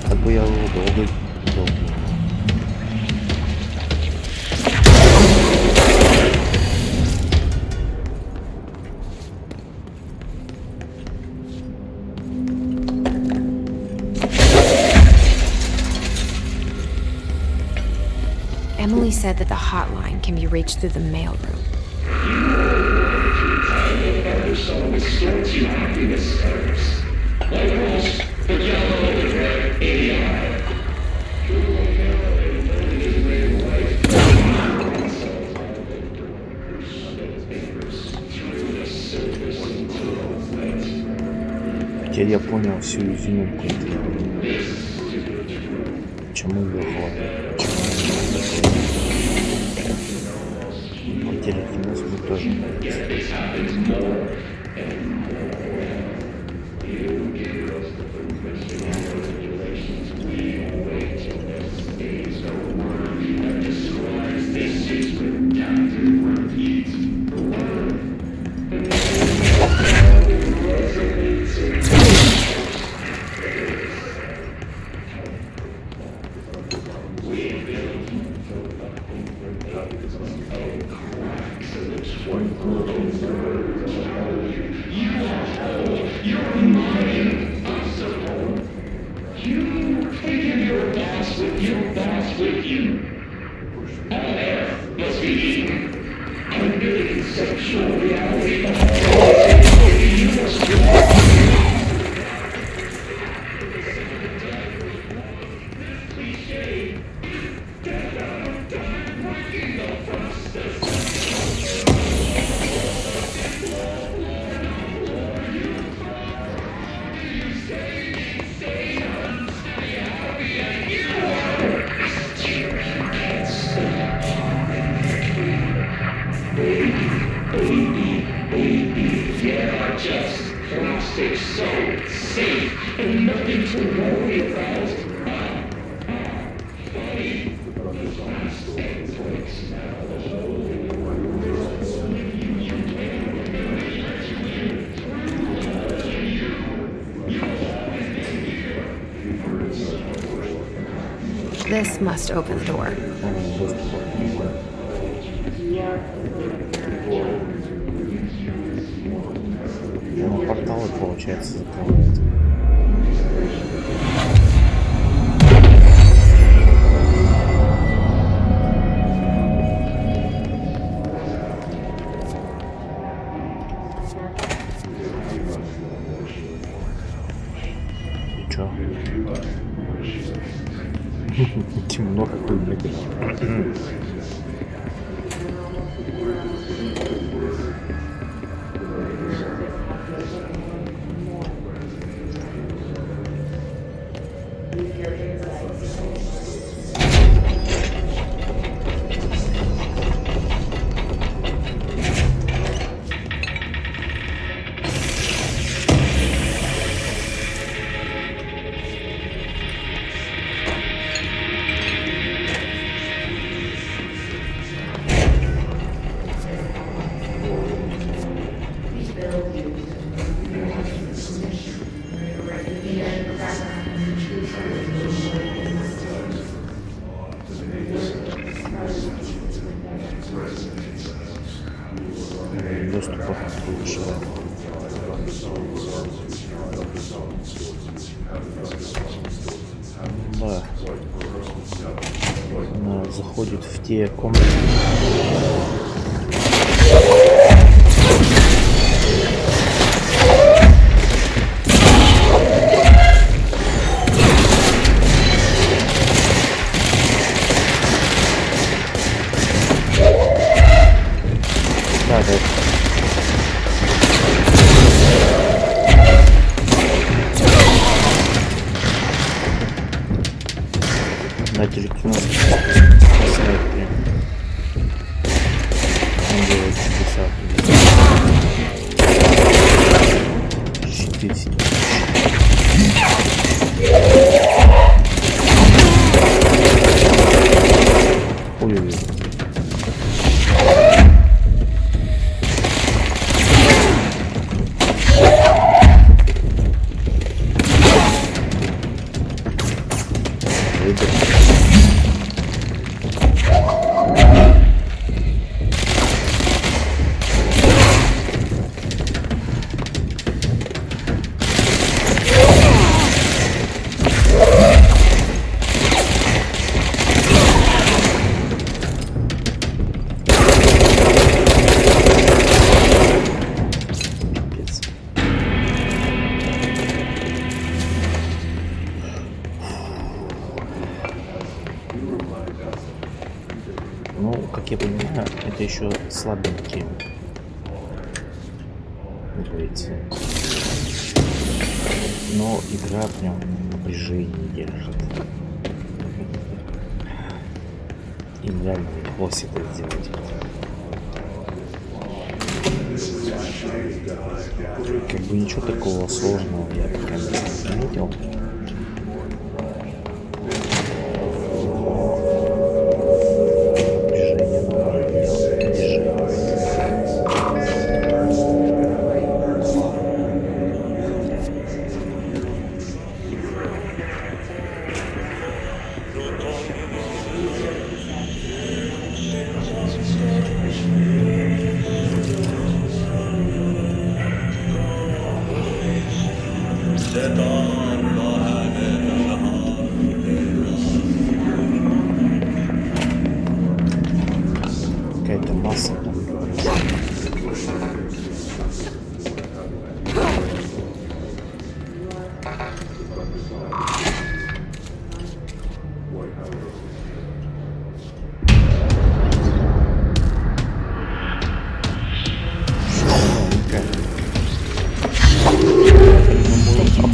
Так бы я его долго. Emily said that the hotline can be reached through the mailroom. Теперь я понял всю изюминку. Почему ее хватит? Телекинез мне тоже нравится. This must open the door. Ну, порталы, получается, закрывают. Чё? Темно какой, блядь. Доступа лучше. Да. Она заходит в те комнаты. Да, да. На телекино спасает прям. Он делает чудеса. Щиты сидят. Ой-ой-ой. Ну, как я понимаю, это еще слабенькие, как говорится. Но игра прям напряжение держит. И реально удалось это сделать. Как бы ничего такого сложного я пока не заметил. Какая-то масса там.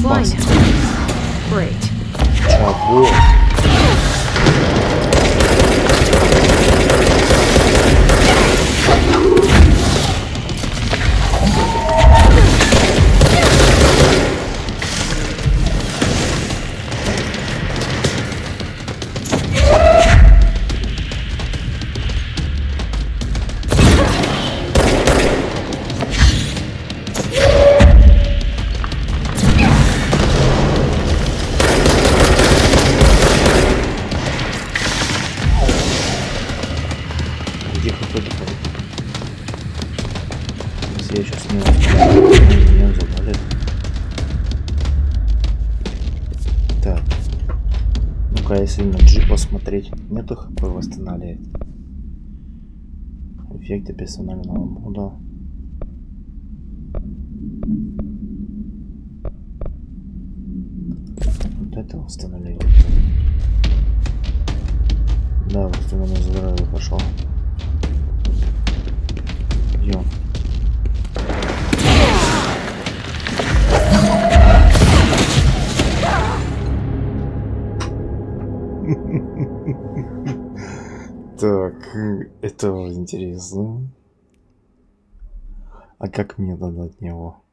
Blind. Great. Чего? я сейчас меня завалит. Так. Ну-ка, если на G посмотреть, нету хп восстанавливает. Эффекты персонального мода. Вот это восстановление. Да, восстановление здоровья пошел. Идем. Так, это интересно. А как мне надо от него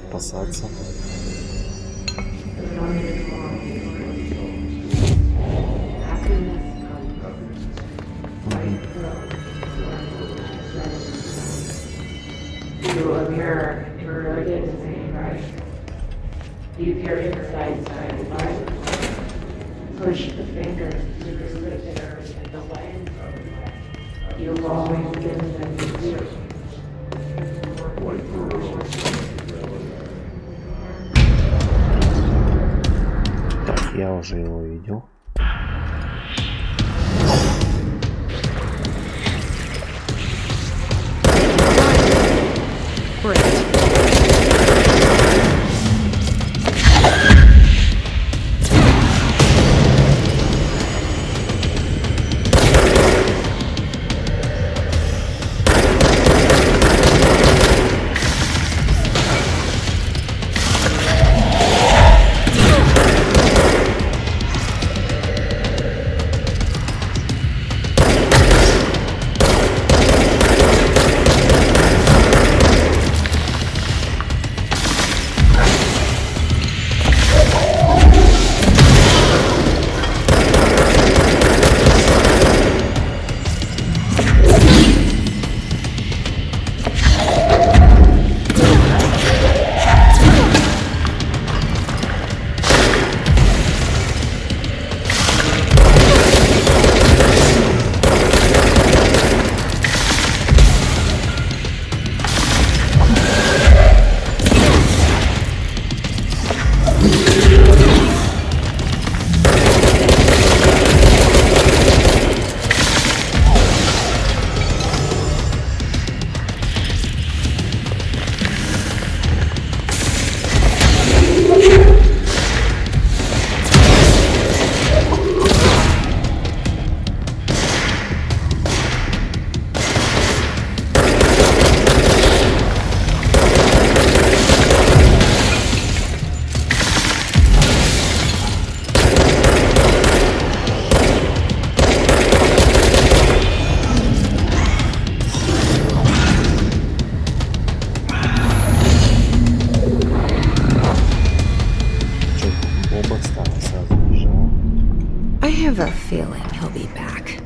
спасаться? You appear inverted and saying, right? You appear inside right? Push the fingers to the scripters and the way. You've always been the leader. Так, я уже его видел. Great. I have a feeling he'll be back.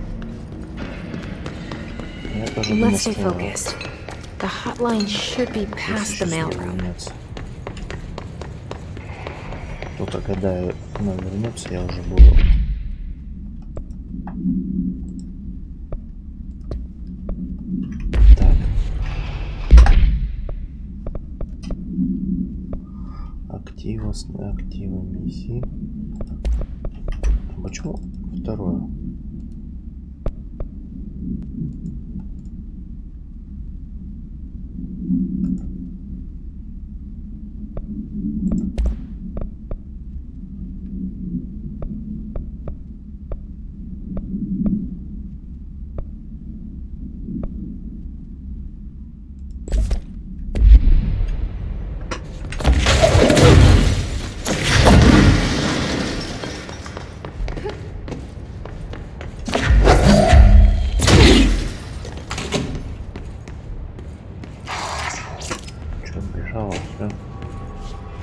Let's stay focused. The hotline should be past the mailroom. Только когда она вернется, я уже буду. Так. Активы миссии. Почему второе?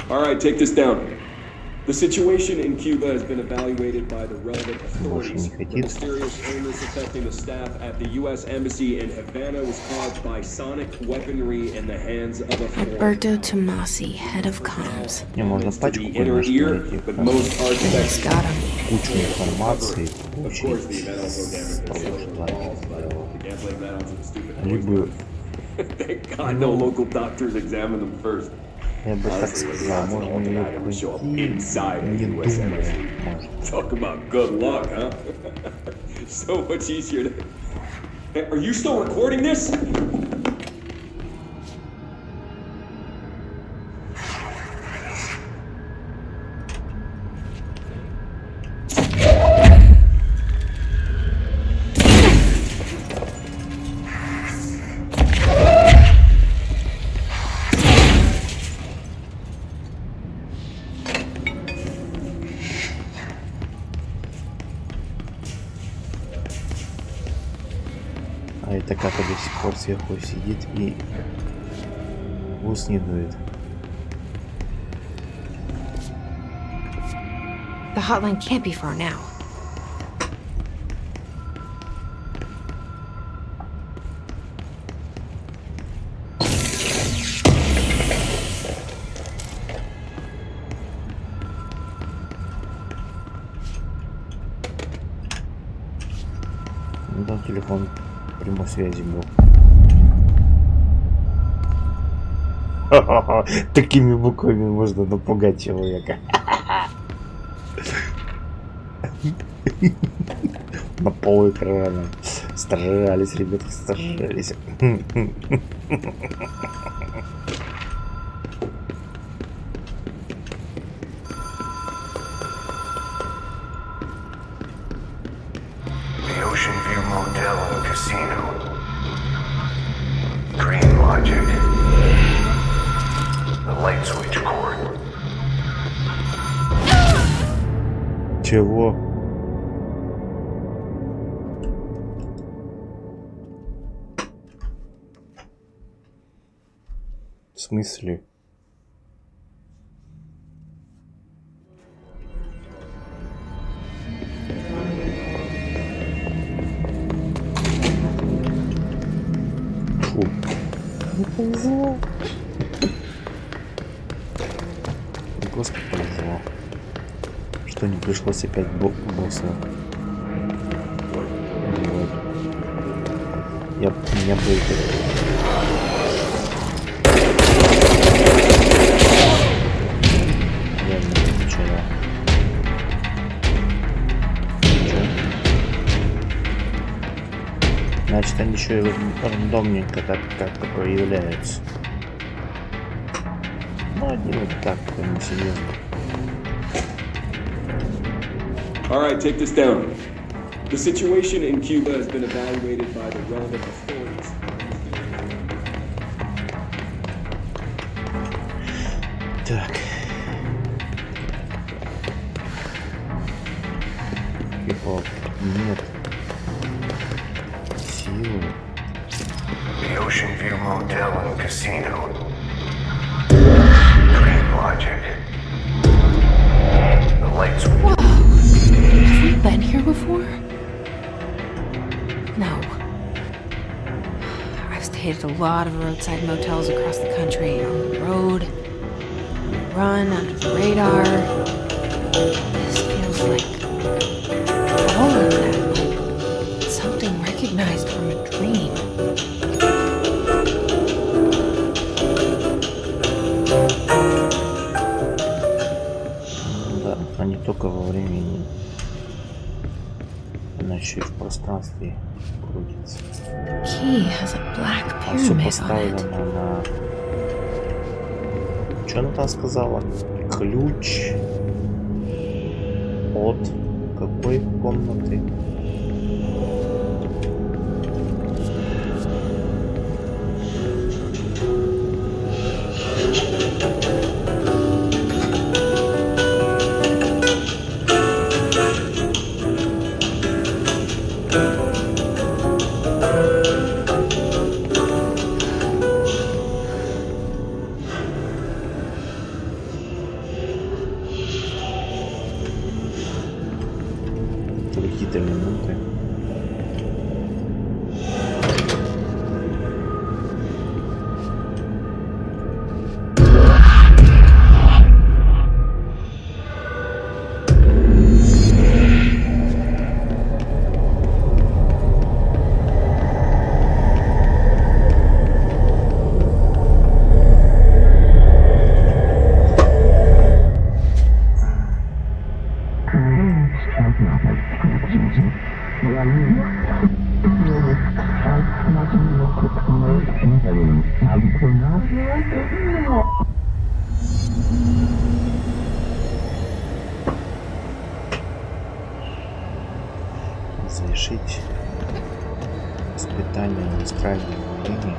All right, take this down. The situation in Cuba has been evaluated by the relevant authorities. The mysterious illness affecting the staff at the U.S. Embassy in Havana was caused by sonic weaponry in the hands of a foreigner. Alberto Tomasi, head of comms. Не, можно пачку Inner ear, but most are Just got him. кучу информации Of course, the получить event also damaged their social walls, but they can't blame that onto the stupid либо Thank God no local doctors examine them first. я бы так сказал, можно ее пройти, не думая, может. Talk about good luck, huh? So much easier to... Hey, are you still recording this? А это как до сих пор сверху сидит и в ус не дует. The hotline can't be far now. Ну да, телефон прямой связи был. Такими буквами можно напугать человека. На пол экрана. Старались, ребята, старались. The Ocean View Motel and Casino. Dream Logic. The light switch cord. Чего? В смысле? Фу. Не повезло. Господи, повезло. Что не пришлось опять босса. Вот. Меня бы это... Реально начало. Значит, они еще и рандомненько как-то проявляются. Ну, один вот так, несерьезно. All right, take this down. The situation in Cuba has been evaluated by the relevant authorities. Так. Хип-хоп. Нет. Силы. The Ocean View Motel and Casino. Dream Logic. The light switch. Have we been here before? No. I've stayed at a lot of roadside motels across the country, on the road, run under the radar. This feels like all of that, like something recognized from a dream. Да, а не только во времени. Она еще и в пространстве крутится. Key has a black А все pyramid on it. поставлено на... Что она там сказала? Ключ от какой комнаты? Это какие-то элементы. Завершить испытание на астральном уровне.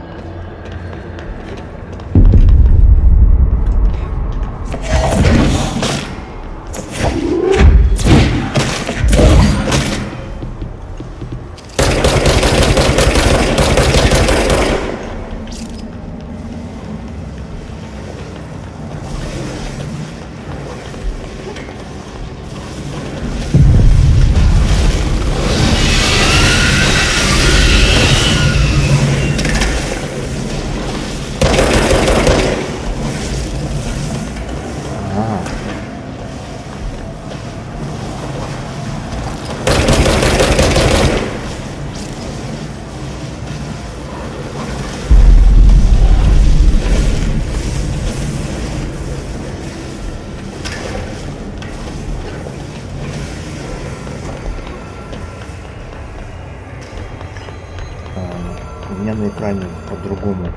У меня на экране по-другому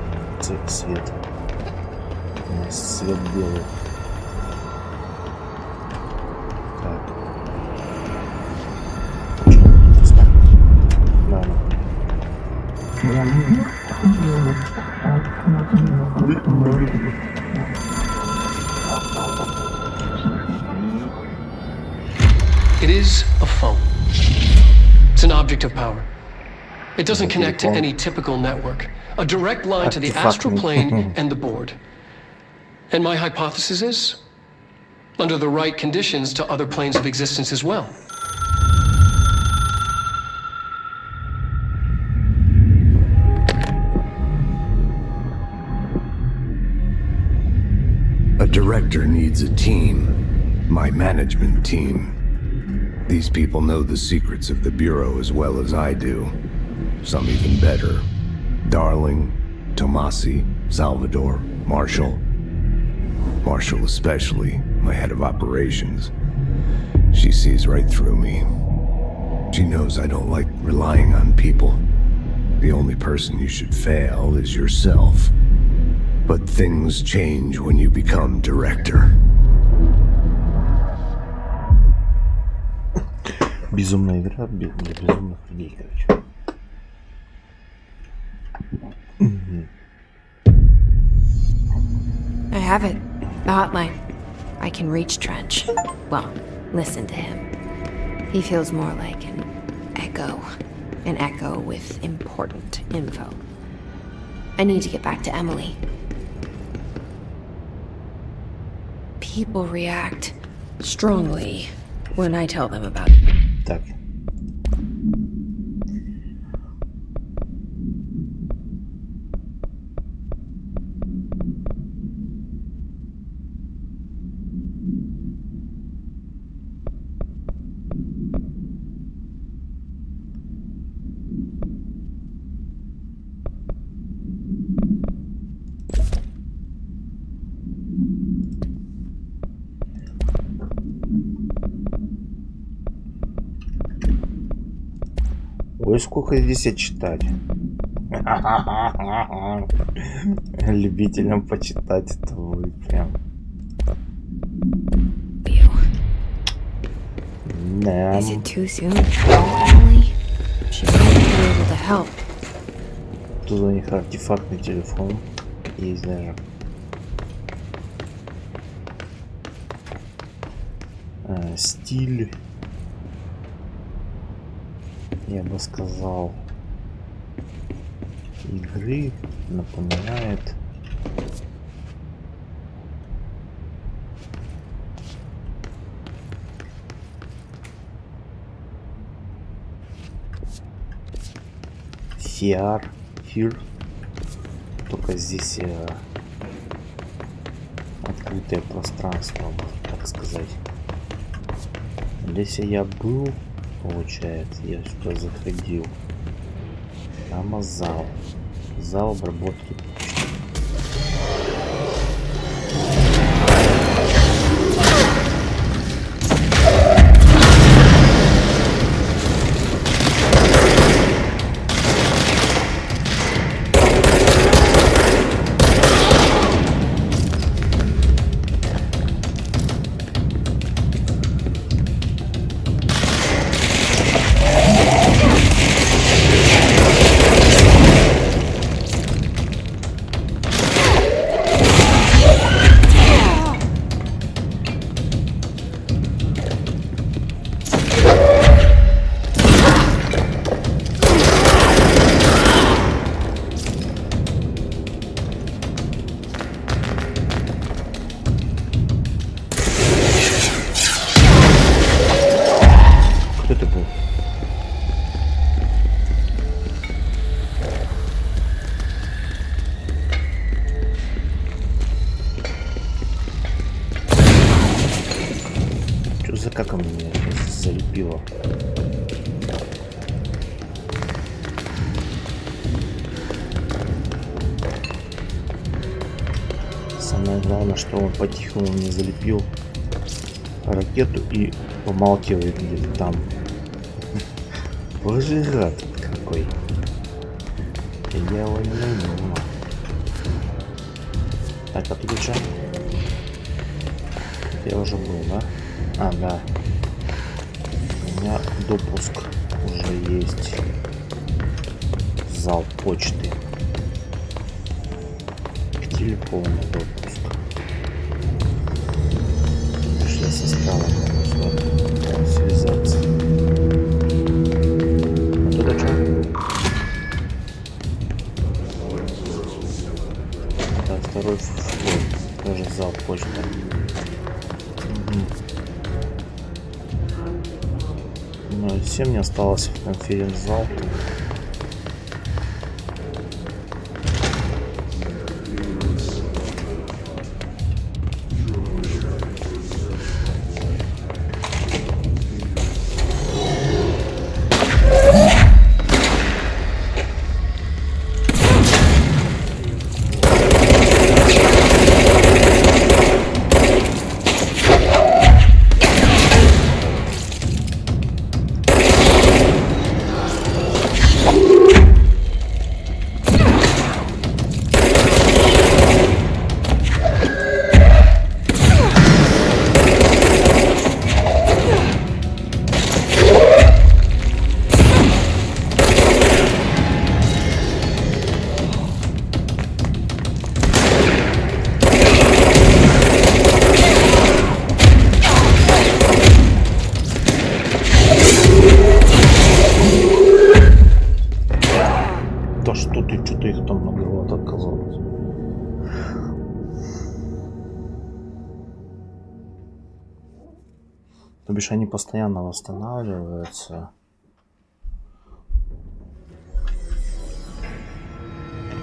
цвет. У нас свет белый. Так. It is a phone. It's an object of power. It doesn't connect to any typical network. A direct line to the astral plane and the board. And my hypothesis is, under the right conditions, to other planes of existence as well. A director needs a team. My management team. These people know the secrets of the Bureau as well as I do. Some even better. Darling, Tomasi, Salvador, Marshall. Marshall especially, my head of operations. She sees right through me. She knows I don't like relying on people. The only person you should fail is yourself. But things change when you become director. Безумная игра для безумных людей, короче. I have it. The hotline. I can reach Trench. Well, listen to him. He feels more like an echo. An echo with important info. I need to get back to Emily. People react strongly when I tell them about it. Так. Ой, сколько здесь читать. Любителям почитать это вы прям. Да. Is it too soon to call Emily? She might be able to help. Тут у них артефактный телефон есть даже. Стиль, я бы сказал, игры напоминает Фир. Только здесь открытое пространство, можно так сказать. Здесь я был, получается, я сюда заходил. Там зал. Зал обработки почты. Как он меня залепило? Самое главное, что он по-тихому мне залепил ракету и помалкивает где-то там. Боже, гад какой. Я его не найду. Так, а тут что? Я уже был, да? А, да. У меня допуск уже есть. Зал почты. К телефону допуск. Я со скалом могу связаться. А туда что? Да, второй флот. Тоже зал почты. Ну, 7 не осталось в конференц-зал. Что-то их там многовато оказалось. То бишь они постоянно восстанавливаются.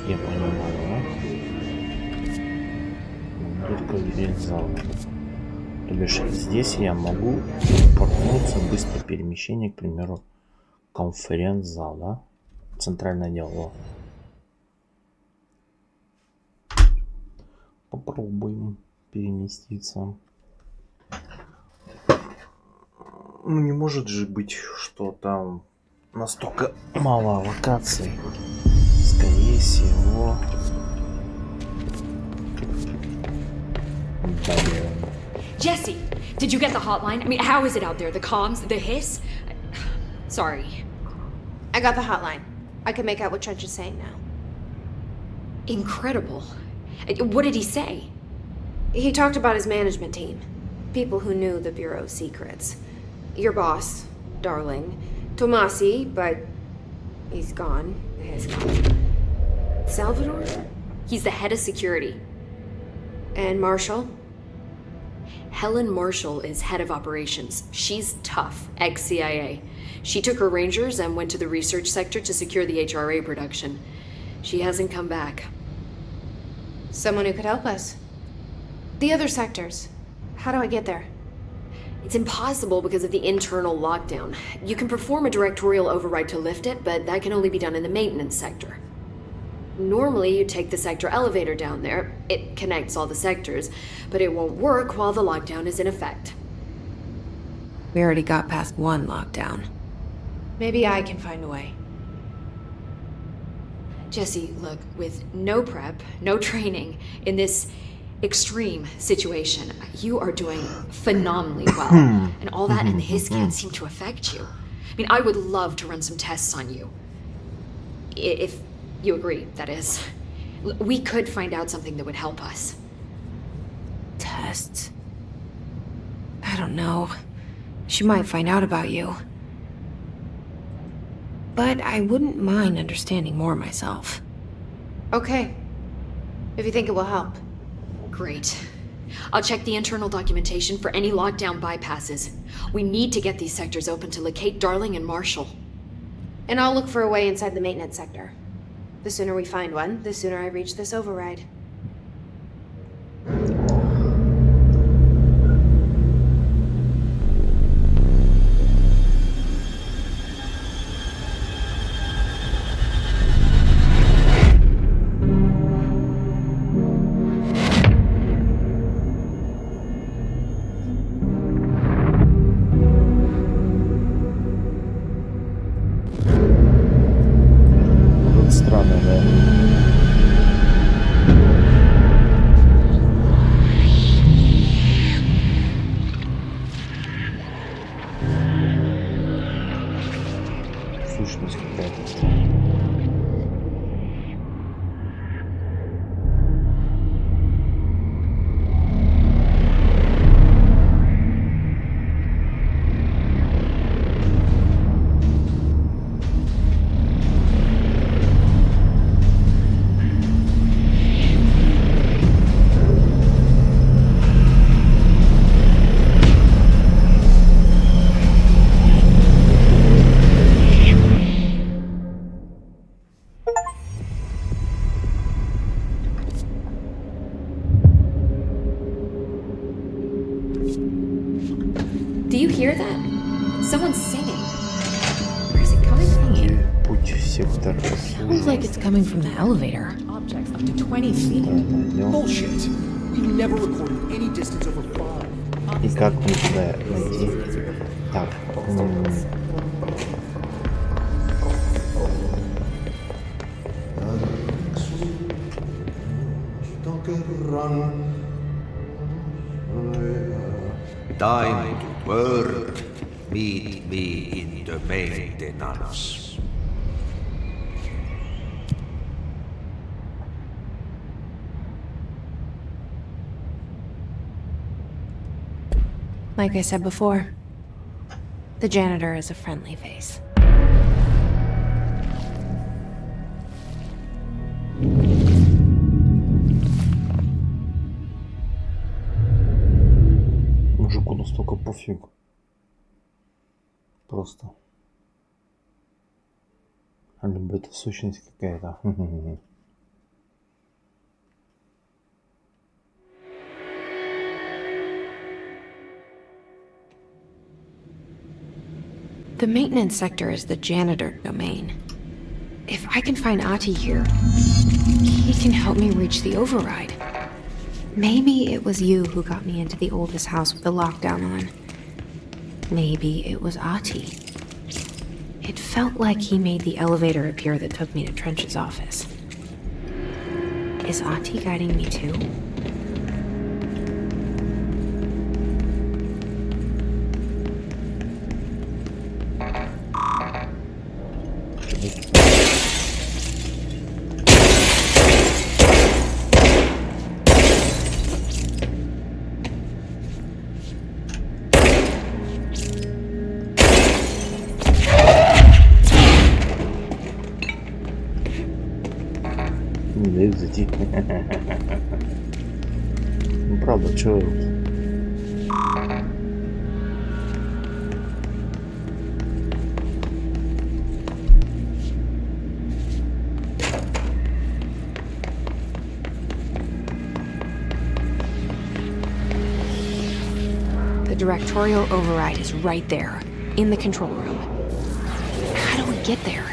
Я понимаю, да? Только весь зал. То бишь здесь я могу портнуться, быстрое перемещение, к примеру, конференц-зал, да? Центральное дело. Попробуем переместиться. Ну не может же быть, что там настолько мало локаций. Скорее всего. Jesse, did you get the hotline? I mean, how is it out there? The comms, the hiss? Sorry. I got the hotline. I can make out what Trench is saying now. Incredible. What did he say? He talked about his management team. People who knew the Bureau's secrets. Your boss, Darling. Tomasi, but he's gone. He's gone. Salvador? He's the head of security. And Marshall? Helen Marshall is head of operations. She's tough, ex-CIA. She took her Rangers and went to the research sector to secure the HRA production. She hasn't come back. Someone who could help us. The other sectors. How do I get there? It's impossible because of the internal lockdown. You can perform a directorial override to lift it, but that can only be done in the maintenance sector. Normally, you take the sector elevator down there. It connects all the sectors, but it won't work while the lockdown is in effect. We already got past one lockdown. Maybe I can find a way. Jesse, look, with no prep, no training, in this extreme situation, you are doing phenomenally well. And all that and the hiss can't seem to affect you. I mean, I would love to run some tests on you. If you agree, that is. We could find out something that would help us. Tests? I don't know. She might find out about you. But I wouldn't mind understanding more myself. Okay. If you think it will help. Great. I'll check the internal documentation for any lockdown bypasses. We need to get these sectors open to locate Darling and Marshall. And I'll look for a way inside the maintenance sector. The sooner we find one, the sooner I reach this override. Странно, да? Сущность какая-то. Do you hear that? Someone's singing. Where is it coming from? Путь в сектор. Sounds like it's coming from the elevator. Objects up to 20 feet. Bullshit. We've never recorded any distance over 5. И как мне туда найти? Так. Time to work. Meet me in the maintenance. Like I said before, the janitor is a friendly face. Мужику настолько пофиг. Просто. Либо это сущность какая-то. The maintenance sector is the janitor domain. If I can find Ahti here, he can help me reach the override. Maybe it was you who got me into the oldest house with the lockdown on. Maybe it was Ahti. It felt like he made the elevator appear that took me to Trench's office. Is Ahti guiding me too? Не дают зайти. Ну правда, чё directorial override is right there, in the control room. How do we get there?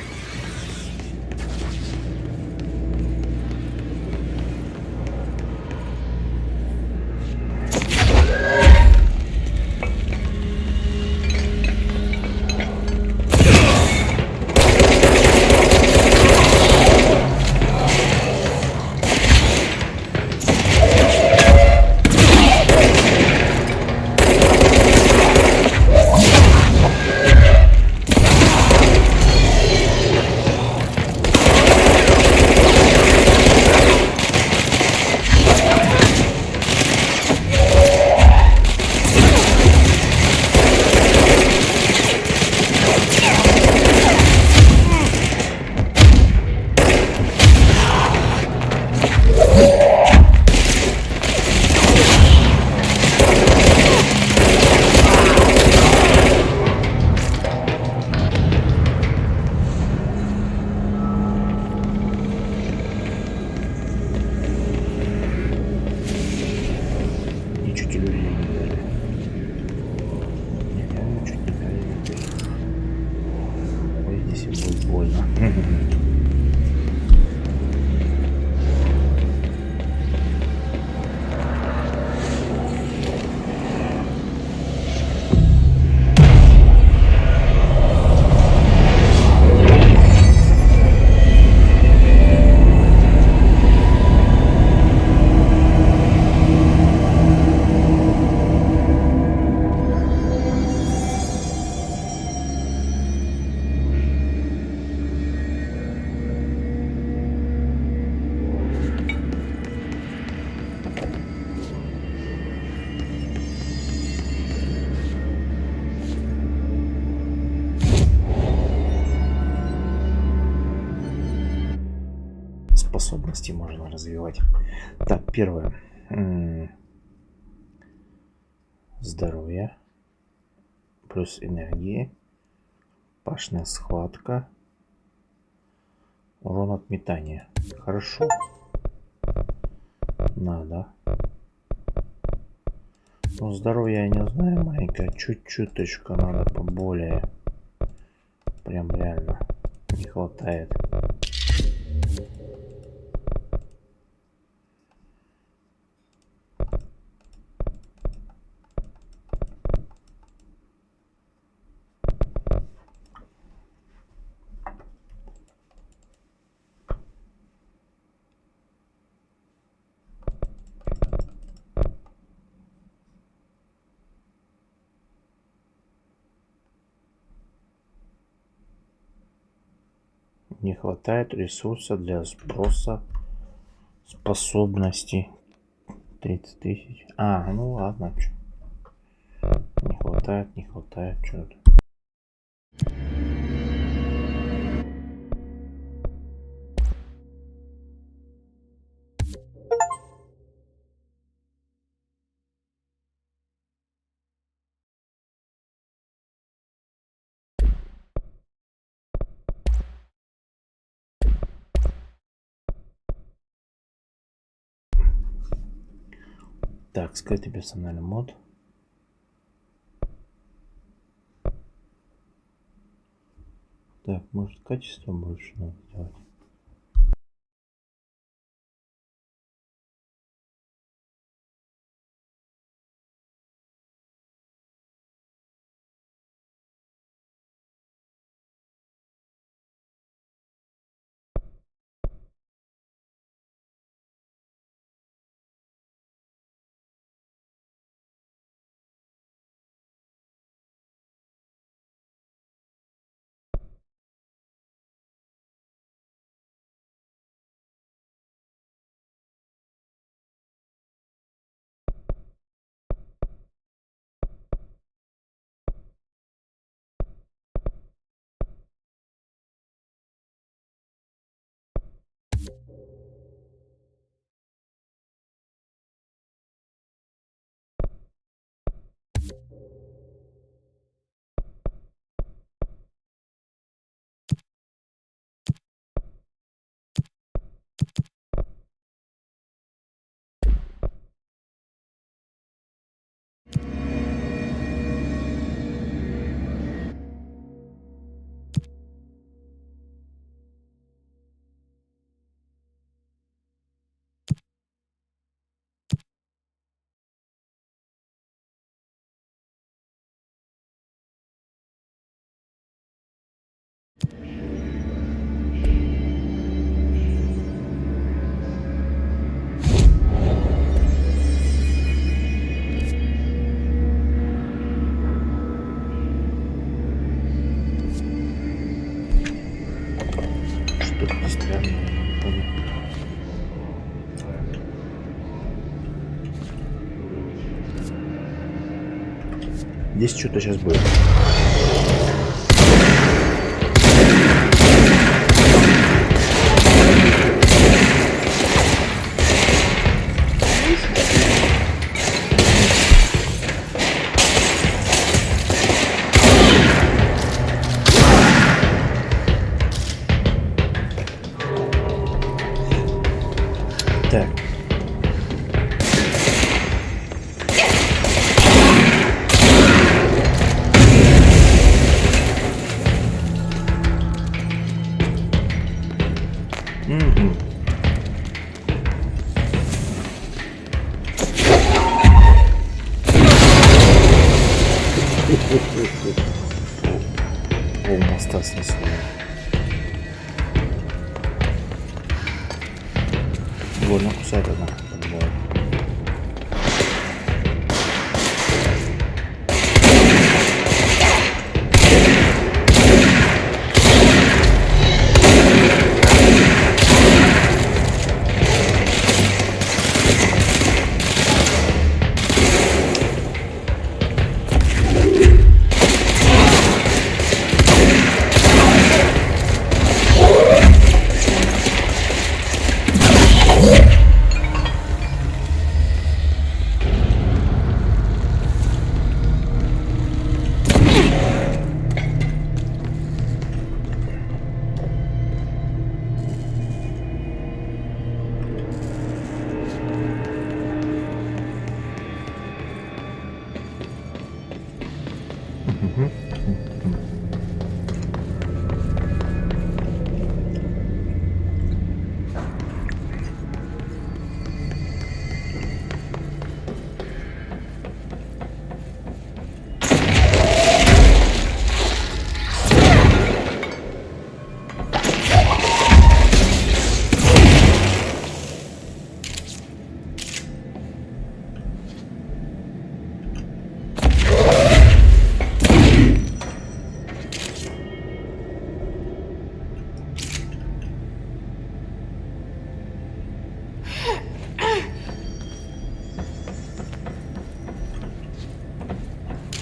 Способности можно развивать. Так, первое. Здоровье. Плюс энергии. Пашная схватка. Урон от метания. Хорошо. Надо. Ну, здоровье я не знаю, маленькое. Чуть-чуточку надо поболее. Прям реально не хватает. Не хватает ресурса для сброса способностей. 30 тысяч. А, ну ладно. Чё. Не хватает, не хватает. Что-то. Так, скрытый персональный мод. Так, может качество больше надо сделать. Да. Здесь что-то сейчас будет. Так. Пол моста снесло. Больно кусает она.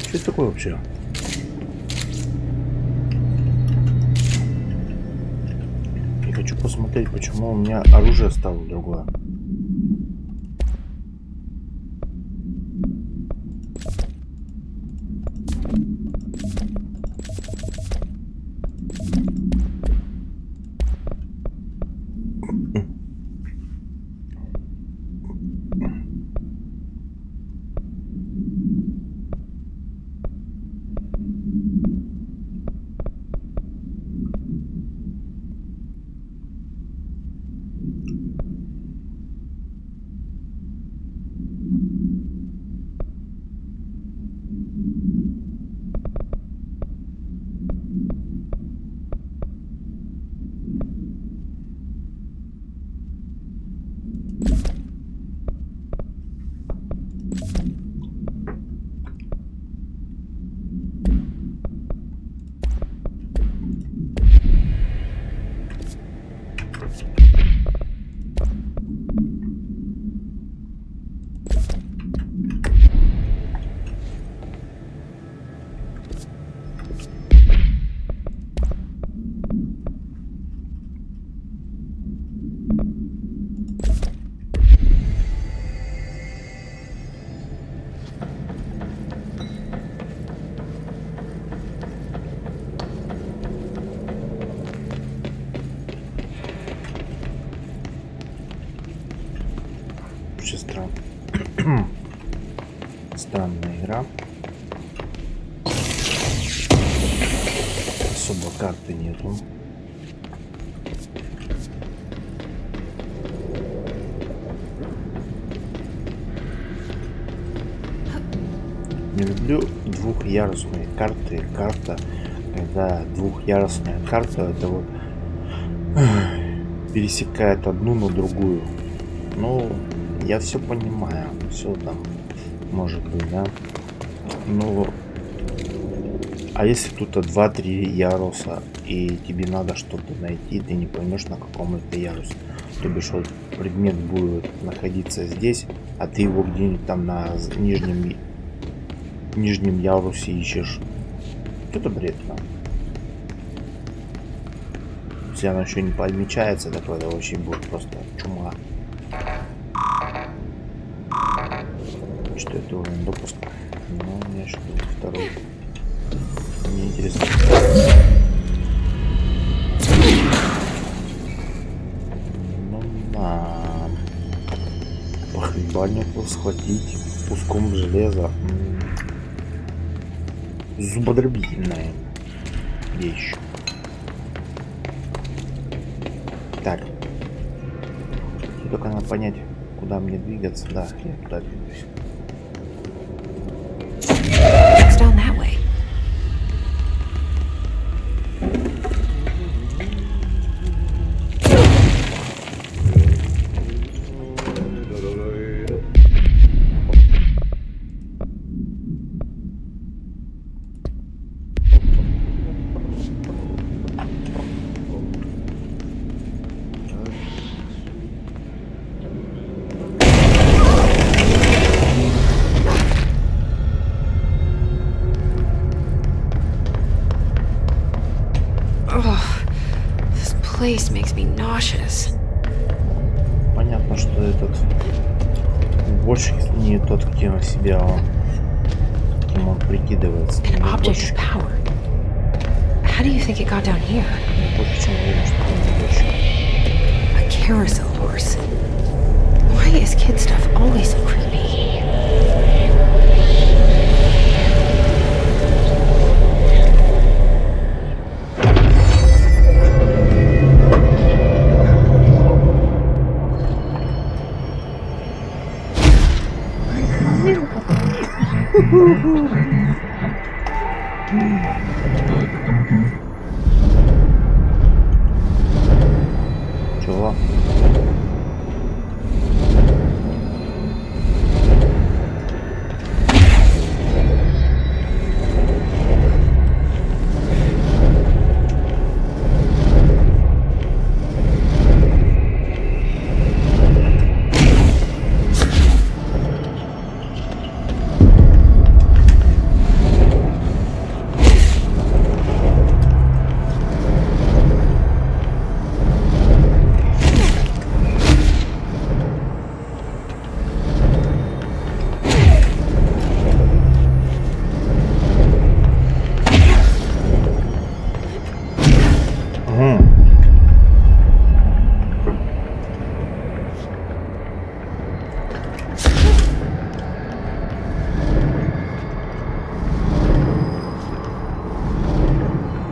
Что это такое вообще? Я хочу посмотреть, почему у меня оружие стало другое. Странная игра. Особо карты нету. Не люблю двухъярусные карты. Карта, когда двухъярусная карта, это вот пересекает одну на другую. Ну, я все понимаю, все там может быть, да. Ну, а если тут 2-3 яруса и тебе надо что-то найти, ты не поймешь, на каком это ярусе. То бишь вот предмет будет находиться здесь, а ты его где-нибудь там на нижнем ярусе ищешь. Это бред, да. Если оно еще не подмечается, так это вообще будет просто чума. Что это уровень допуска? Ну, у меня что второй. Мне интересно. Ну да. Похлебальнику схватить куском железа. Зубодробительная вещь. Так. И только надо понять, куда мне двигаться. Да, я туда двигаюсь. Down that way. Place makes me nauseous. Понятно, что этот больше не тот, кем он себя, кем он прикидывается. An object of power. How do you think it got down here? Больше, чем уверен, что он больше. A carousel horse. Why is kid stuff always so creepy? Чего?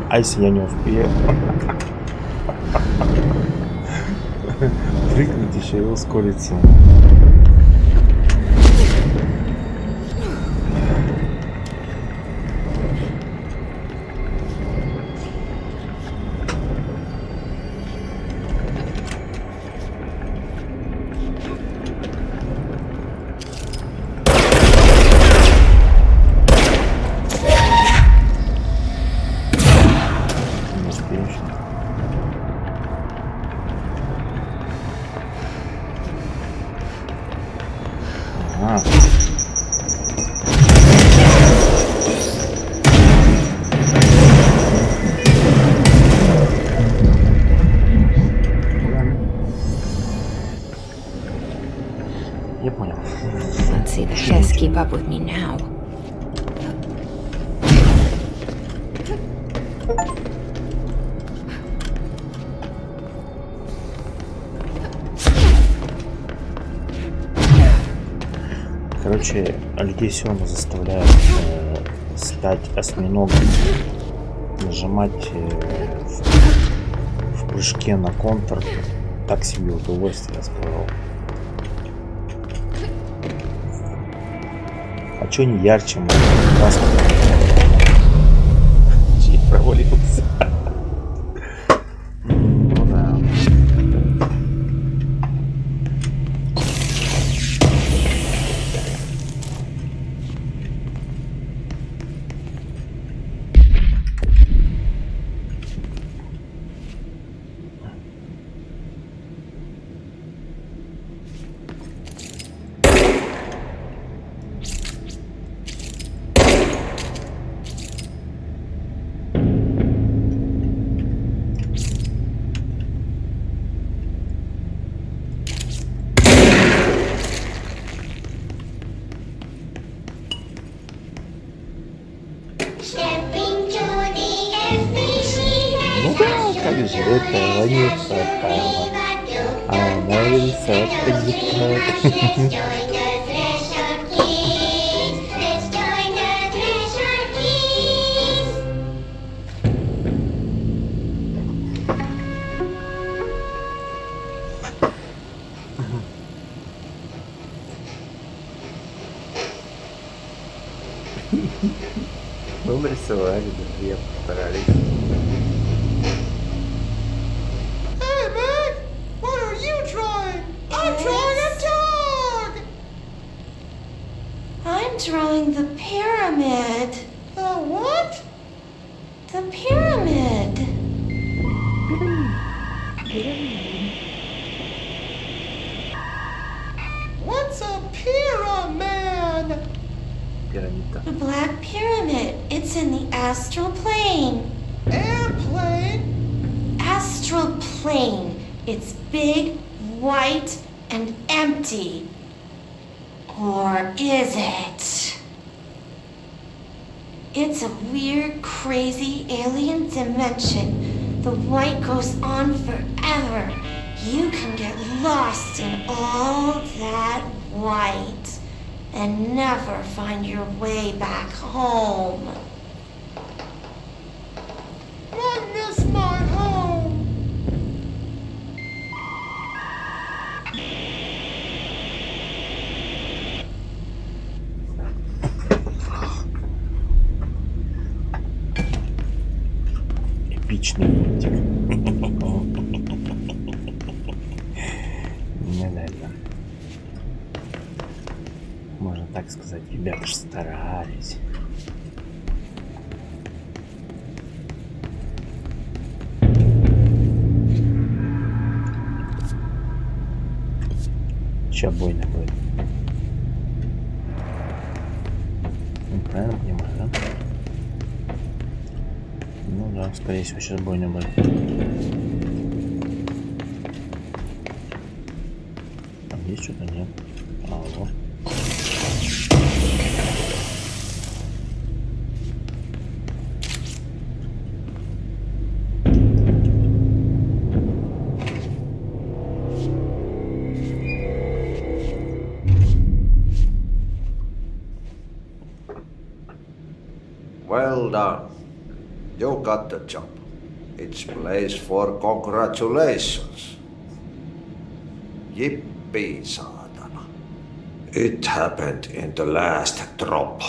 А если я не успею? Прыгнуть еще и ускориться. Я понял. Let's see the Hess keep up with me now. Короче, людей все равно заставляют стать осьминогом, нажимать в прыжке на контр. Так себе удовольствие, я сказал. А чё не ярче, мой краска? Чей провалился? Ну да. Как же этого не хватало? Она рисовать мы нарисовали, да, я постарались. Hey, Meg! What are you drawing? I'm drawing a dog! I'm drawing the pyramid. The what? The pyramid. What's a pyramid? Пирамида. The Black Pyramid. It's in the astral plane. Airplane? Astral plane. It's big, white, and empty. Or is it? It's a weird, crazy alien dimension. The white goes on forever. You can get lost in all that white and never find your way back home. I miss my home. Эпичный мультик. Да-да-да. Можно так сказать, ребята ж старались. Сейчас бойня будет. Правильно понимаю, да? Ну да, скорее всего, сейчас бойня будет. Там есть что-то? Нет. Алло. Well done. You got the job. It's place for congratulations. Yippee, saatana. It happened in the last drop.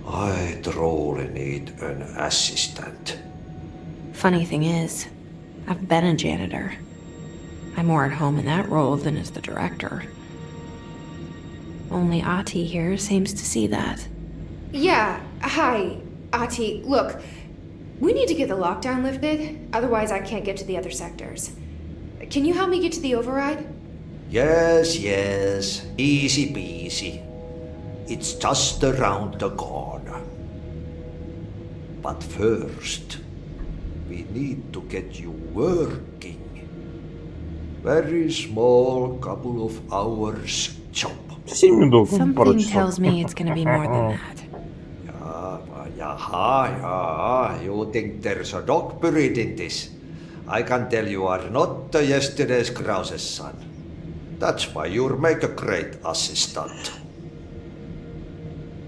I truly need an assistant. Funny thing is, I've been a janitor. I'm more at home in that role than as the director. Only Ati here seems to see that. Yeah, hi, Ati. Look, we need to get the lockdown lifted, otherwise I can't get to the other sectors. Can you help me get to the override? Yes, yes. Easy peasy. It's just around the corner. But first, we need to get you working. Very small, couple of hours job. Something tells me it's gonna be more than that. Yaha, you think there's a dog buried in this? I can tell you are not yesterday's Krause's son. That's why you'll make a great assistant.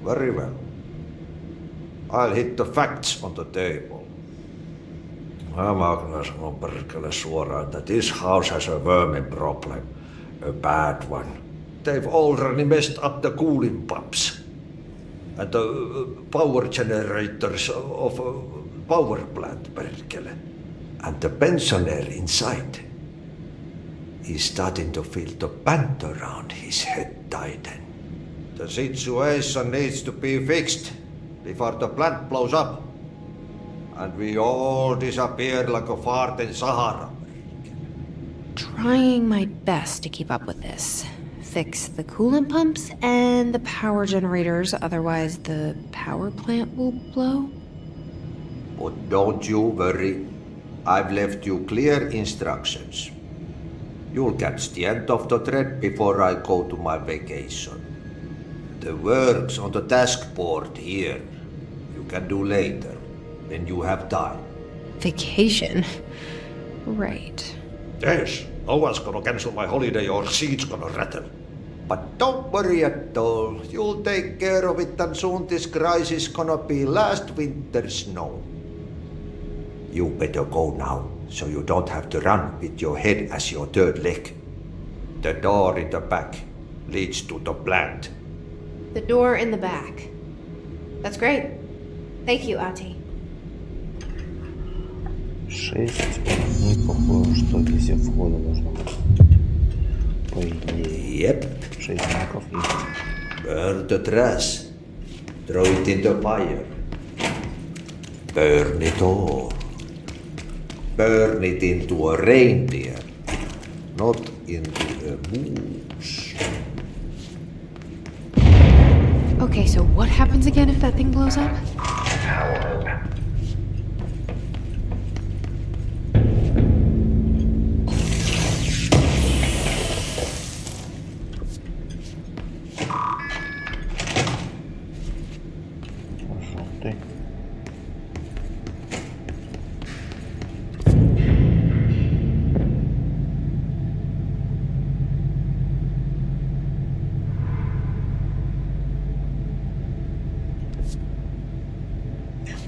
Very well. I'll hit the facts on the table. Mä kyllä sanon perkele suoraan, that this house has a vermin problem. A bad one. They've already messed up the cooling pumps. And the power generators of a power plant, perkele. And the pensioner inside is starting to feel the band around his head tighten. The situation needs to be fixed before the plant blows up. And we all disappear like a fart in Sahara. Trying my best to keep up with this. Fix the coolant pumps and the power generators, otherwise the power plant will blow. But don't you worry. I've left you clear instructions. You'll catch the end of the thread before I go to my vacation. The work's on the task board here. You can do later, when you have time. Vacation? Right. Yes, no one's gonna cancel my holiday or seat's gonna rattle. But don't worry at all. You'll take care of it, and soon this crisis gonna be last winter's snow. You better go now, so you don't have to run with your head as your third leg. The door in the back leads to the plant. The door in the back. That's great. Thank you, Ati. 6 уровней, похоже, что здесь и входа должно быть. По идее. Yep. 6 знаков есть. Burn the trash. Throw it in the fire. Burn it all. Burn it into a reindeer, not into a moose. Okay, so what happens again if that thing blows up? Желтый.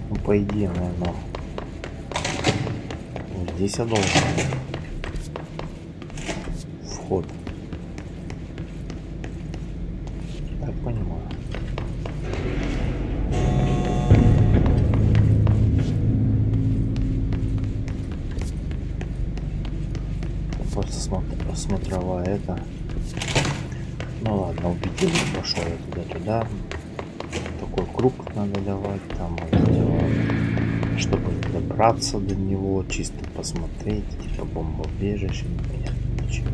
Ну, по идее, наверное, вот здесь я должен вход. Так понимаю. Просто смотровая это. Ну ладно, убедил, пошел я туда-туда. Такой круг надо давать, там чтобы добраться до него, чисто посмотреть, типа бомбоубежище, непонятно ничего.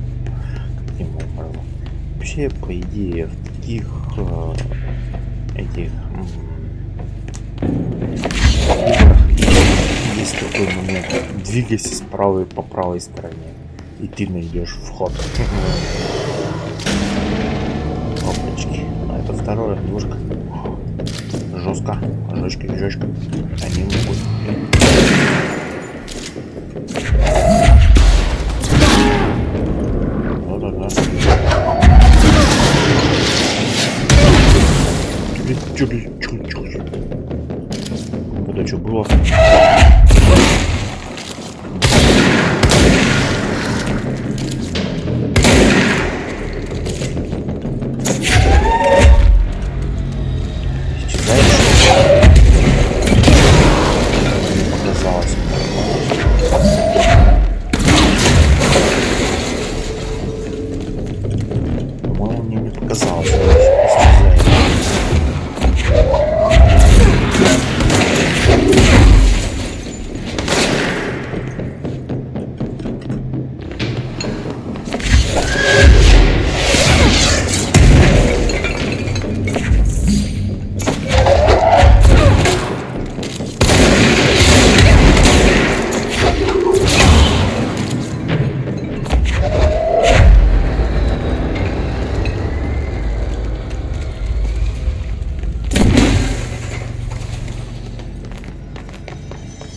Каким образом. Вообще, по идее, в таких этих есть такой момент. Двигайся справа и по правой стороне. И ты найдешь вход. Опачки. А это второе немножко жестко. Жёчка. Они могут. Да-да-да. Чё? Это что было?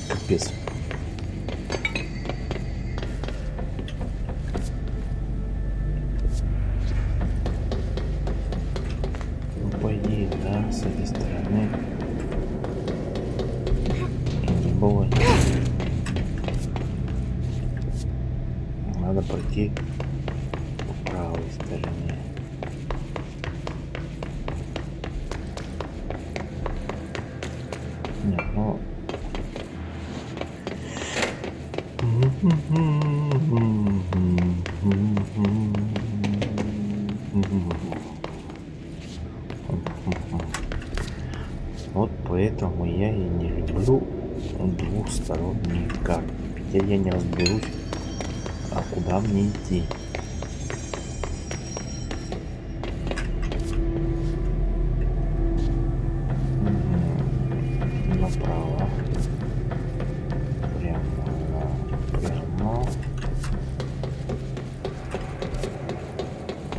Капец. Ну, по идее, да, с этой стороны. Не было. Надо пойти по правой стороне. Нет, ну... Вот поэтому я и не люблю двухсторонние карты. Теперь я не разберусь, а куда мне идти. Направо. Прямо.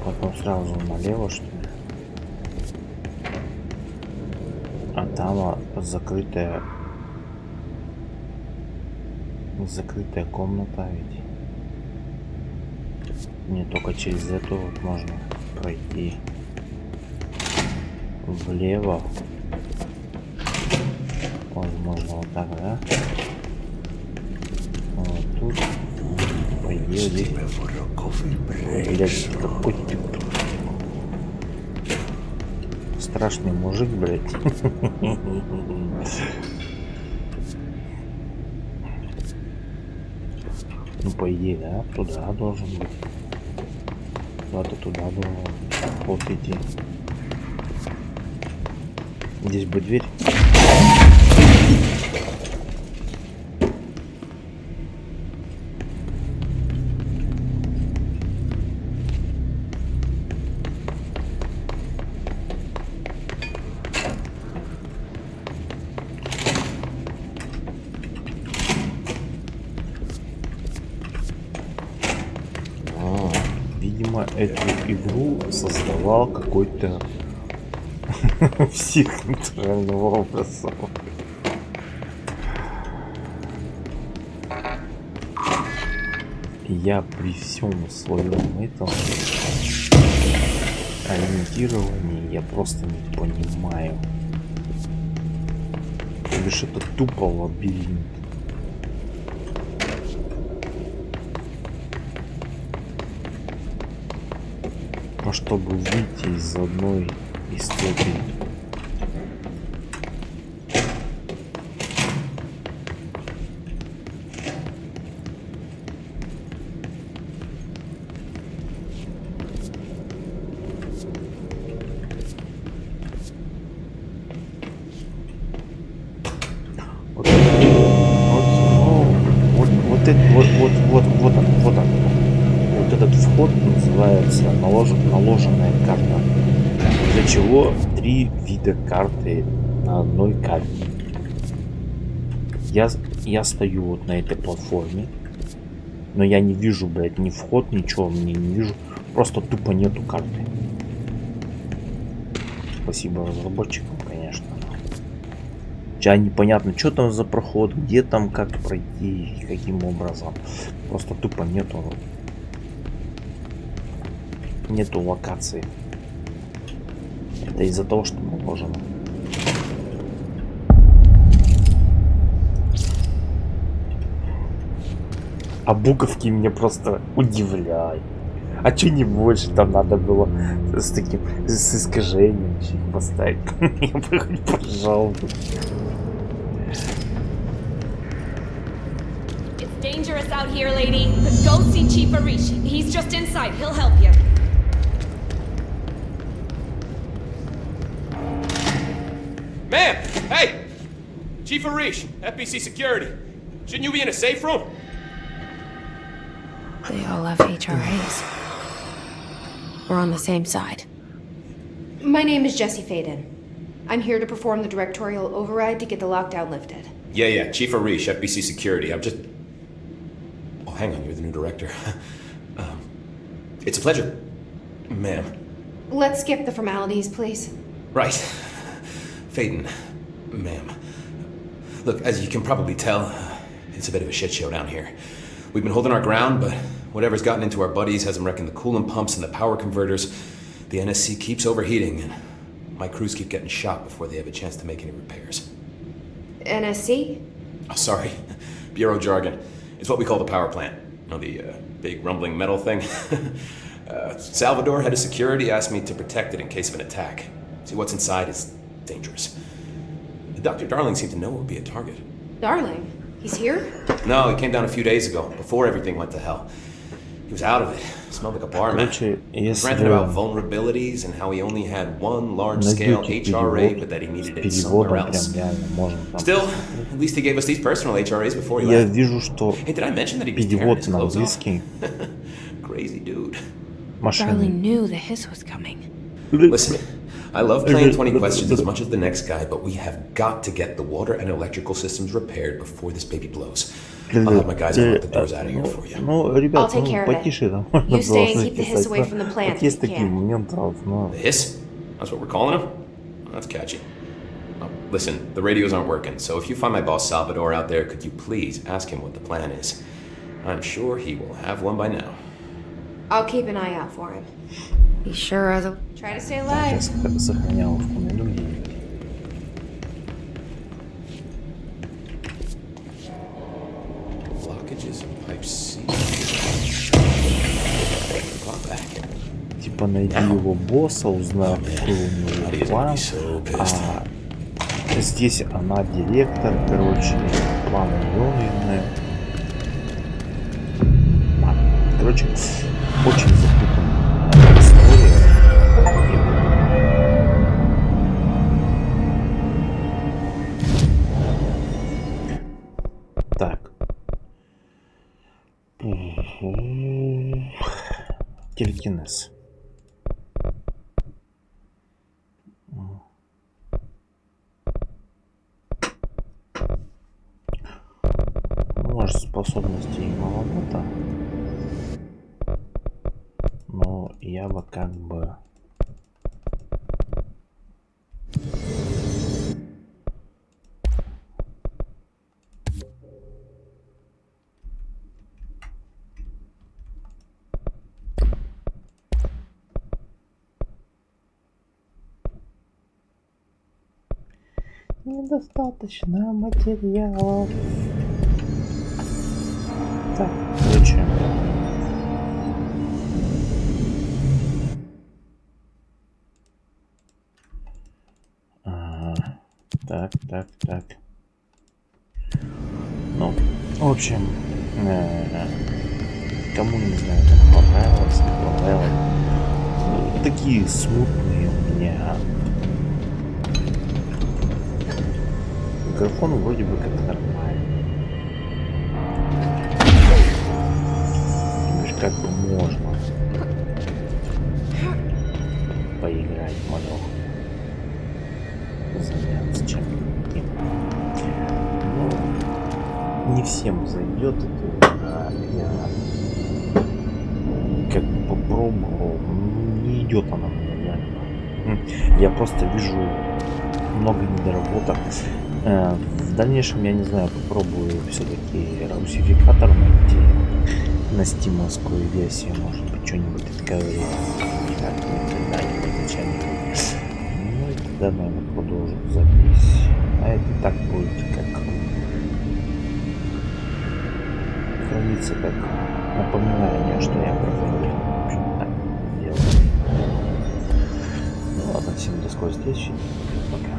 Потом сразу налево, что ли? А там закрытая Закрытая комната ведь. Не только через эту вот можно пройти влево. Возможно вот так, да? Вот тут. По идее здесь. Блять, какой ты страшный мужик, блять. Ну, по идее, да, туда должен быть. Куда-то туда должен вход идти. Здесь будет дверь. Видимо, эту игру создавал какой-то псих натурального образа. Я при всем своем этом ориентировании я просто не понимаю. То бишь это тупо лабиринт. А чтобы выйти из одной из цепей. Вот этот вход называется наложенная карта. Для чего 3 вида карты на одной карте. Я стою вот на этой платформе, но я не вижу, блядь, ни вход, ничего, не вижу. Просто тупо нету карты. Спасибо разработчикам, конечно. Хотя непонятно, что там за проход, где там, как пройти и каким образом. Просто тупо нету локации. Это из-за того, что наложено. А буковки меня просто удивляют. А чё не больше там надо было с таким, с искажением их поставить? Я бы хоть пожалуйста. It's dangerous out here, lady. Go see Chief Arish. He's just inside. He'll help you. Ma'am! Hey! Chief Arish, FBC Security. Shouldn't you be in a safe room? They all have HRAs. We're on the same side. My name is Jesse Faden. I'm here to perform the directorial override to get the lockdown lifted. Yeah, Chief Arish, FBC Security. I'm just... Oh, hang on, you're the new director. It's a pleasure, ma'am. Let's skip the formalities, please. Right. Faden, ma'am. Look, as you can probably tell, it's a bit of a shit show down here. We've been holding our ground, but whatever's gotten into our buddies has them wrecking the coolant pumps and the power converters. The NSC keeps overheating, and my crews keep getting shot before they have a chance to make any repairs. NSC? Oh, sorry. Bureau jargon. It's what we call the power plant. You know, the big rumbling metal thing? Salvador, head of security, asked me to protect it in case of an attack. See, what's inside is dangerous. Dr. Darling seemed to know it would be a target. Darling? He's here? No, he came down a few days ago, before everything went to hell. He was out of it. Smelled like a barman. He ranted about vulnerabilities and how he only had one large-scale HRA, but that he needed it somewhere else. Still, at least he gave us these personal HRAs before he left. Hey, did I mention that he was tearing his clothes off? Crazy dude. Darling knew the hiss was coming. Listen, I love playing 20 questions as much as the next guy, but we have got to get the water and electrical systems repaired before this baby blows. I'll have my guys unlock the doors out of here for you. I'll take care of it. You stay and keep the hiss away from the plant if you can. The hiss? That's what we're calling him? That's catchy. Listen, the radios aren't working, so if you find my boss Salvador out there, could you please ask him what the plan is? I'm sure he will have one by now. I'll keep an eye out for him. Be sure of the... Try to stay Так, я alive. сохранял в меню. Blockages in pipe C. Типа найди его босса, узнай, какой у него план. А здесь она директор, короче, план Леонина. Короче, очень запутанная история. Так. Телекинез. Может, способностей маловато, но я бы как бы недостаточно материалов. Так, короче. Так. Ну, в общем, кому не знаю, там понравилось, не понравилось. Ну, такие смутные у меня. Микрофон вроде бы как нормальный. Как бы можно поиграть, малёх, заняться чем-то. Ну, не всем зайдет это, да, я как бы попробовал, не идет она мне реально. Я просто вижу много недоработок. В дальнейшем, я не знаю, попробую все-таки русификатор найти на стимовскую версию, может быть, что-нибудь отговорить, когда-нибудь начальник. Ну и тогда, наверное, продолжу запись. А это и так будет как хранится как напоминание, что я проходил. В общем, так делаю. Ну ладно, всем до скорой встречи. Пока.